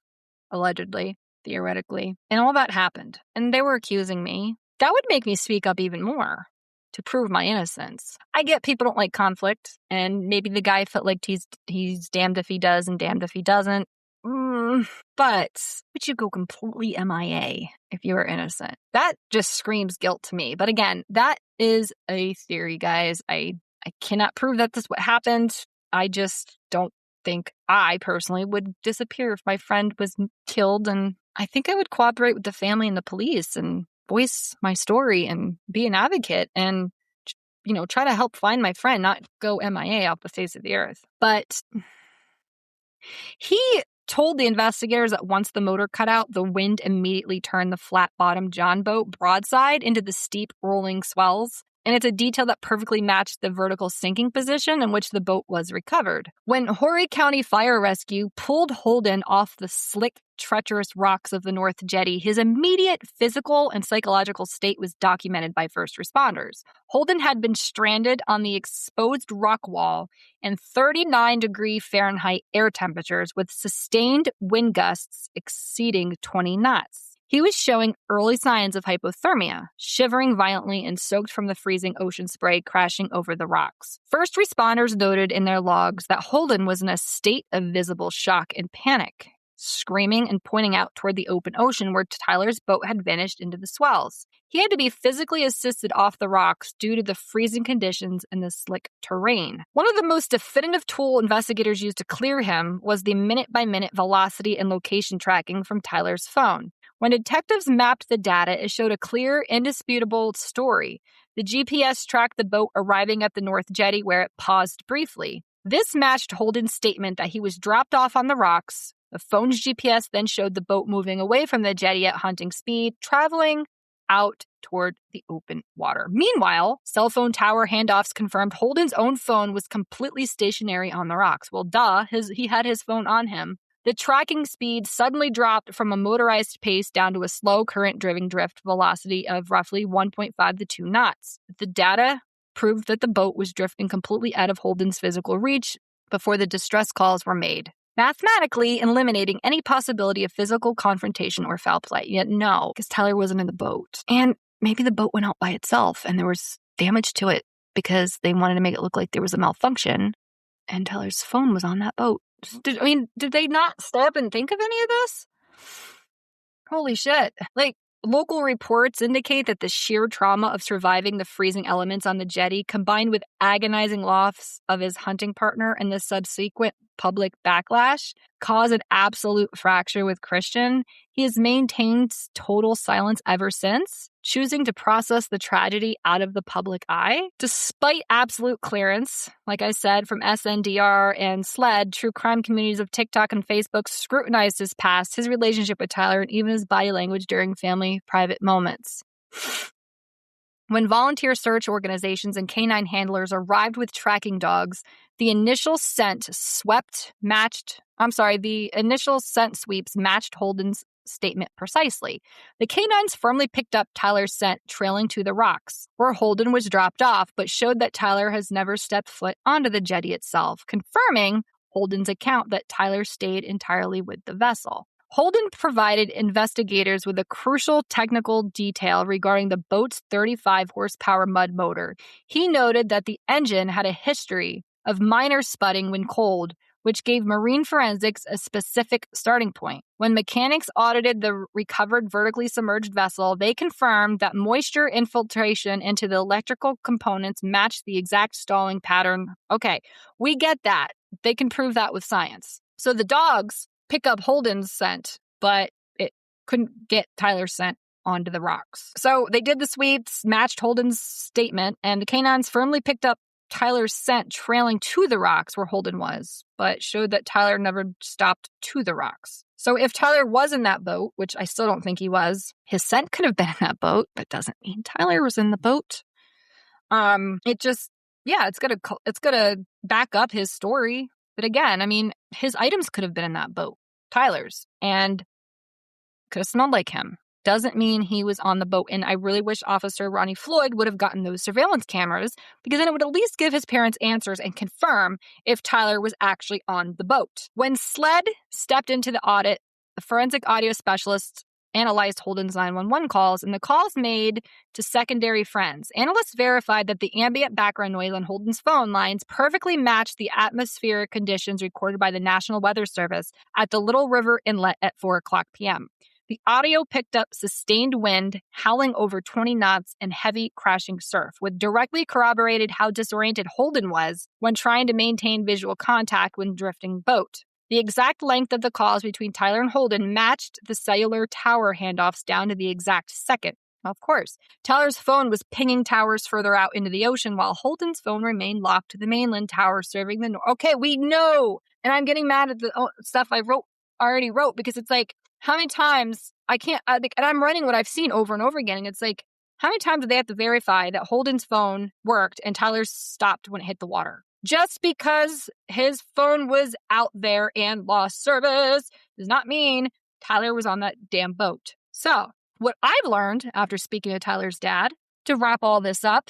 S1: allegedly, theoretically, and all that happened, and they were accusing me, that would make me speak up even more to prove my innocence. I get people don't like conflict, and maybe the guy felt like he's damned if he does and damned if he doesn't. But would you go completely MIA if you were innocent? That just screams guilt to me. But again, that is a theory, guys. I cannot prove that this is what happened. I just don't think I personally would disappear if my friend was killed, and I think I would cooperate with the family and the police and voice my story and be an advocate and, try to help find my friend, not go MIA off the face of the earth. But he told the investigators that once the motor cut out, the wind immediately turned the flat-bottomed John boat broadside into the steep rolling swells. And it's a detail that perfectly matched the vertical sinking position in which the boat was recovered. When Horry County Fire Rescue pulled Holden off the slick, treacherous rocks of the North Jetty, his immediate physical and psychological state was documented by first responders. Holden had been stranded on the exposed rock wall in 39-degree Fahrenheit air temperatures with sustained wind gusts exceeding 20 knots. He was showing early signs of hypothermia, shivering violently and soaked from the freezing ocean spray crashing over the rocks. First responders noted in their logs that Holden was in a state of visible shock and panic, screaming and pointing out toward the open ocean where Tyler's boat had vanished into the swells. He had to be physically assisted off the rocks due to the freezing conditions and the slick terrain. One of the most definitive tools investigators used to clear him was the minute-by-minute velocity and location tracking from Tyler's phone. When detectives mapped the data, it showed a clear, indisputable story. The GPS tracked the boat arriving at the North Jetty where it paused briefly. This matched Holden's statement that he was dropped off on the rocks. The phone's GPS then showed the boat moving away from the jetty at hunting speed, traveling out toward the open water. Meanwhile, cell phone tower handoffs confirmed Holden's own phone was completely stationary on the rocks. Well, he had his phone on him. The tracking speed suddenly dropped from a motorized pace down to a slow current-driven drift velocity of roughly 1.5 to 2 knots. The data proved that the boat was drifting completely out of Holden's physical reach before the distress calls were made, mathematically eliminating any possibility of physical confrontation or foul play. Yet no, because Tyler wasn't in the boat. And maybe the boat went out by itself and there was damage to it because they wanted to make it look like there was a malfunction and Tyler's phone was on that boat. Did they not stop and think of any of this? Holy shit. Local reports indicate that the sheer trauma of surviving the freezing elements on the jetty, combined with agonizing loss of his hunting partner and the subsequent public backlash, caused an absolute fracture with Christian. He has maintained total silence ever since, choosing to process the tragedy out of the public eye. Despite absolute clearance, like I said, from SNDR and SLED, true crime communities of TikTok and Facebook scrutinized his past, his relationship with Tyler, and even his body language during family private moments. When volunteer search organizations and canine handlers arrived with tracking dogs, the initial scent sweeps matched Holden's statement precisely. The canines firmly picked up Tyler's scent trailing to the rocks, where Holden was dropped off, but showed that Tyler has never stepped foot onto the jetty itself, confirming Holden's account that Tyler stayed entirely with the vessel. Holden provided investigators with a crucial technical detail regarding the boat's 35-horsepower mud motor. He noted that the engine had a history of minor spudding when cold, which gave marine forensics a specific starting point. When mechanics audited the recovered vertically submerged vessel, they confirmed that moisture infiltration into the electrical components matched the exact stalling pattern. Okay, we get that. They can prove that with science. So the dogs pick up Holden's scent, but it couldn't get Tyler's scent onto the rocks. So they did the sweeps, matched Holden's statement, and the canines firmly picked up Tyler's scent trailing to the rocks where Holden was, but showed that Tyler never stopped to the rocks. So if Tyler was in that boat, which I still don't think he was, his scent could have been in that boat, but doesn't mean Tyler was in the boat. It's gonna back up his story. But again, I mean, his items could have been in that boat, Tyler's, and could have smelled like him. Doesn't mean he was on the boat. And I really wish Officer Ronnie Floyd would have gotten those surveillance cameras, because then it would at least give his parents answers and confirm if Tyler was actually on the boat. When SLED stepped into the audit, the forensic audio specialists analyzed Holden's 911 calls and the calls made to secondary friends. Analysts verified that the ambient background noise on Holden's phone lines perfectly matched the atmospheric conditions recorded by the National Weather Service at the Little River Inlet at 4:00 p.m. The audio picked up sustained wind, howling over 20 knots, and heavy crashing surf, which directly corroborated how disoriented Holden was when trying to maintain visual contact when drifting boat. The exact length of the calls between Tyler and Holden matched the cellular tower handoffs down to the exact second. Of course, Tyler's phone was pinging towers further out into the ocean, while Holden's phone remained locked to the mainland tower serving the north. Okay, we know! And I'm getting mad at the stuff I already wrote, because it's like, how many times and I'm writing what I've seen over and over again, and it's like, how many times do they have to verify that Holden's phone worked and Tyler's stopped when it hit the water? Just because his phone was out there and lost service does not mean Tyler was on that damn boat. So, what I've learned after speaking to Tyler's dad, to wrap all this up,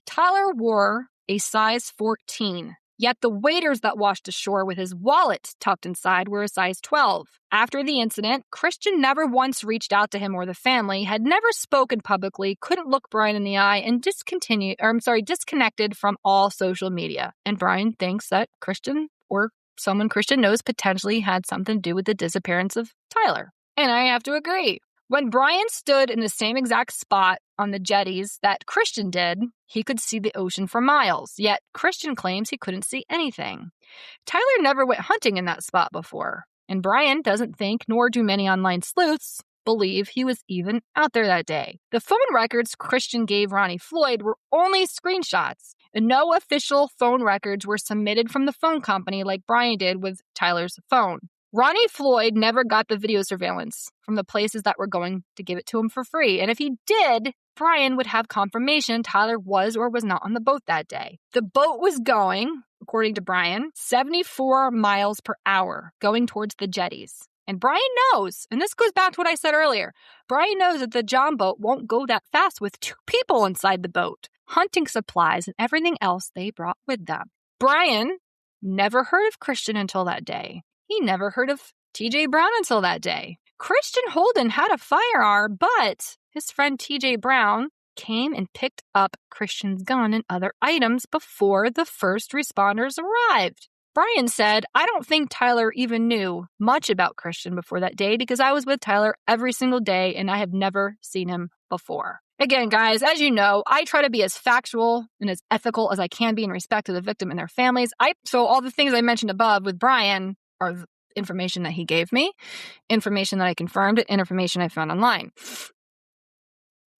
S1: Tyler wore a size 14. Yet the waiters that washed ashore with his wallet tucked inside were a size 12. After the incident, Christian never once reached out to him or the family, had never spoken publicly, couldn't look Brian in the eye, and disconnected from all social media. And Brian thinks that Christian, or someone Christian knows, potentially had something to do with the disappearance of Tyler. And I have to agree. When Brian stood in the same exact spot on the jetties that Christian did, he could see the ocean for miles, yet Christian claims he couldn't see anything. Tyler never went hunting in that spot before, and Brian doesn't think, nor do many online sleuths, believe he was even out there that day. The phone records Christian gave Ronnie Floyd were only screenshots, and no official phone records were submitted from the phone company like Brian did with Tyler's phone. Ronnie Floyd never got the video surveillance from the places that were going to give it to him for free. And if he did, Brian would have confirmation Tyler was or was not on the boat that day. The boat was going, according to Brian, 74 miles per hour, going towards the jetties. And Brian knows, and this goes back to what I said earlier, Brian knows that the John boat won't go that fast with 2 people inside the boat, hunting supplies and everything else they brought with them. Brian never heard of Christian until that day. He never heard of T.J. Brown until that day. Christian Holden had a firearm, but his friend T.J. Brown came and picked up Christian's gun and other items before the first responders arrived. Brian said, I don't think Tyler even knew much about Christian before that day because I was with Tyler every single day and I have never seen him before. Again, guys, as you know, I try to be as factual and as ethical as I can be in respect to the victim and their families. So all the things I mentioned above with Brian are information that he gave me, information that I confirmed, and information I found online.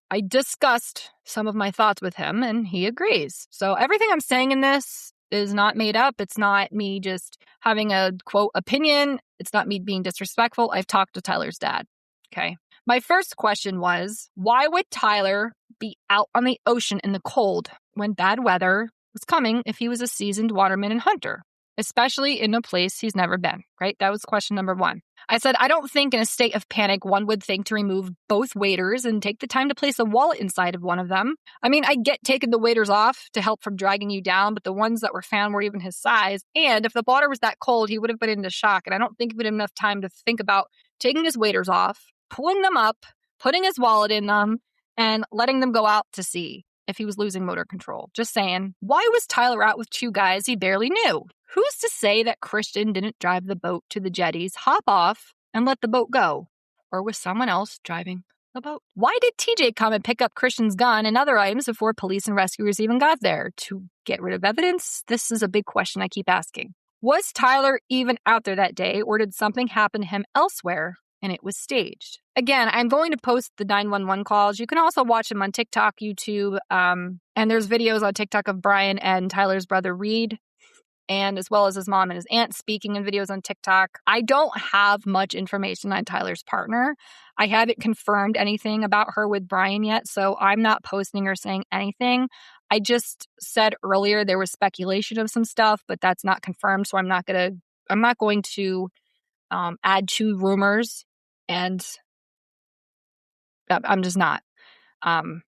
S1: I discussed some of my thoughts with him, and he agrees. So everything I'm saying in this is not made up. It's not me just having a, quote, opinion. It's not me being disrespectful. I've talked to Tyler's dad. Okay. My first question was, why would Tyler be out on the ocean in the cold when bad weather was coming if he was a seasoned waterman and hunter? Especially in a place he's never been, right? That was question number 1. I said, I don't think in a state of panic, one would think to remove both waders and take the time to place a wallet inside of one of them. I mean, I get taking the waders off to help from dragging you down, but the ones that were found were even his size. And if the water was that cold, he would have been into shock. And I don't think he would have enough time to think about taking his waders off, pulling them up, putting his wallet in them, and letting them go out to sea if he was losing motor control. Just saying, why was Tyler out with 2 guys he barely knew? Who's to say that Christian didn't drive the boat to the jetties, hop off, and let the boat go? Or was someone else driving the boat? Why did TJ come and pick up Christian's gun and other items before police and rescuers even got there? To get rid of evidence? This is a big question I keep asking. Was Tyler even out there that day, or did something happen to him elsewhere and it was staged? Again, I'm going to post the 911 calls. You can also watch them on TikTok, YouTube, and there's videos on TikTok of Brian and Tyler's brother Reed, and as well as his mom and his aunt speaking in videos on TikTok. I don't have much information on Tyler's partner. I haven't confirmed anything about her with Brian yet, so I'm not posting or saying anything. I just said earlier there was speculation of some stuff, but that's not confirmed, so I'm not going to add to rumors, and I'm just not.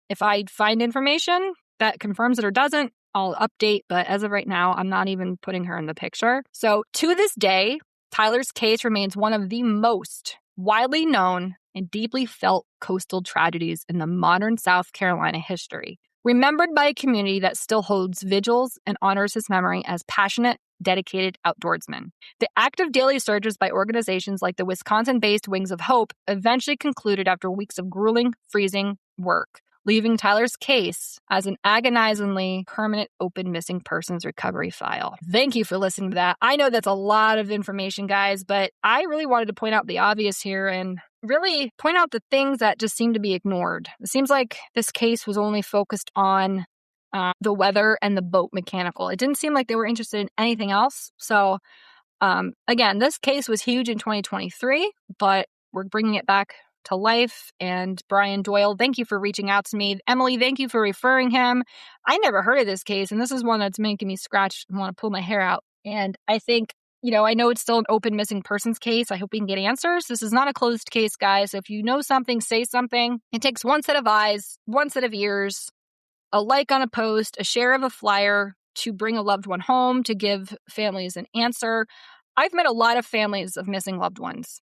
S1: If I find information that confirms it or doesn't, I'll update, but as of right now, I'm not even putting her in the picture. So to this day, Tyler's case remains one of the most widely known and deeply felt coastal tragedies in the modern South Carolina history, remembered by a community that still holds vigils and honors his memory as passionate, dedicated outdoorsman. The active daily searches by organizations like the Wisconsin-based Wings of Hope eventually concluded after weeks of grueling, freezing work, leaving Tyler's case as an agonizingly permanent open missing persons recovery file. Thank you for listening to that. I know that's a lot of information, guys, but I really wanted to point out the obvious here and really point out the things that just seem to be ignored. It seems like this case was only focused on the weather and the boat mechanical. It didn't seem like they were interested in anything else. So, again, this case was huge in 2023, but we're bringing it back to life. And Brian Doyle, thank you for reaching out to me. Emily, thank you for referring him. I never heard of this case, and this is one that's making me scratch and want to pull my hair out. And I think, I know it's still an open missing persons case. I hope we can get answers. This is not a closed case, guys. So if you know something, say something. It takes one set of eyes, one set of ears, a like on a post, a share of a flyer to bring a loved one home, to give families an answer. I've met a lot of families of missing loved ones.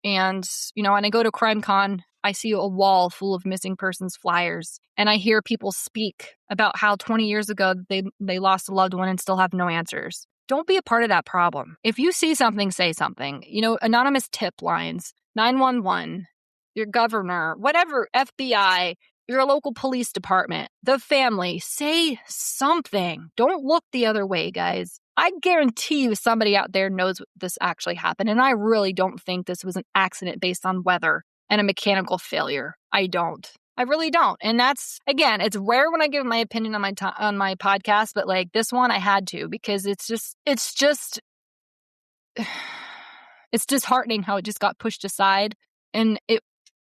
S1: And, when I go to CrimeCon, I see a wall full of missing persons flyers. And I hear people speak about how 20 years ago they lost a loved one and still have no answers. Don't be a part of that problem. If you see something, say something. Anonymous tip lines, 911, your governor, whatever, FBI, your local police department, the family, say something. Don't look the other way, guys. I guarantee you somebody out there knows this actually happened, and I really don't think this was an accident based on weather and a mechanical failure. I don't. I really don't. And that's, again, it's rare when I give my opinion on my podcast, but like this one I had to, because it's disheartening how it just got pushed aside, and it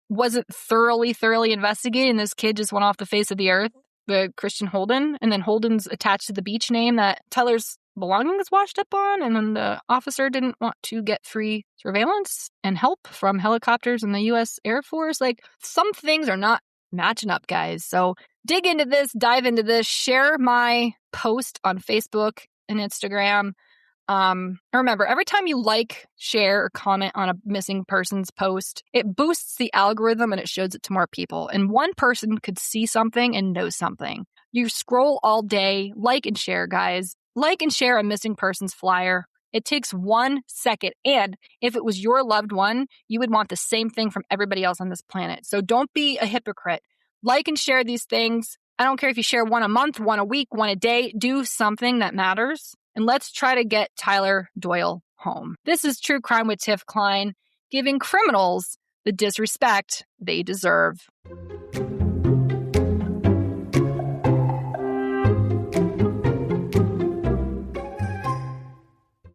S1: wasn't thoroughly investigated, and this kid just went off the face of the earth, the Christian Holden, and then Holden's attached to the beach name that Tyler's belongings washed up on, and then the officer didn't want to get free surveillance and help from helicopters and the U.S. Air Force. Like, some things are not matching up, guys. So dig into this, dive into this, share my post on Facebook and Instagram. Remember, every time you like, share, or comment on a missing person's post, it boosts the algorithm and it shows it to more people. And one person could see something and know something. You scroll all day, like and share, guys. Like and share a missing person's flyer. It takes 1 second. And if it was your loved one, you would want the same thing from everybody else on this planet. So don't be a hypocrite. Like and share these things. I don't care if you share one a month, one a week, one a day. Do something that matters. And let's try to get Tyler Doyle home. This is True Crime with Tiff Klein, giving criminals the disrespect they deserve.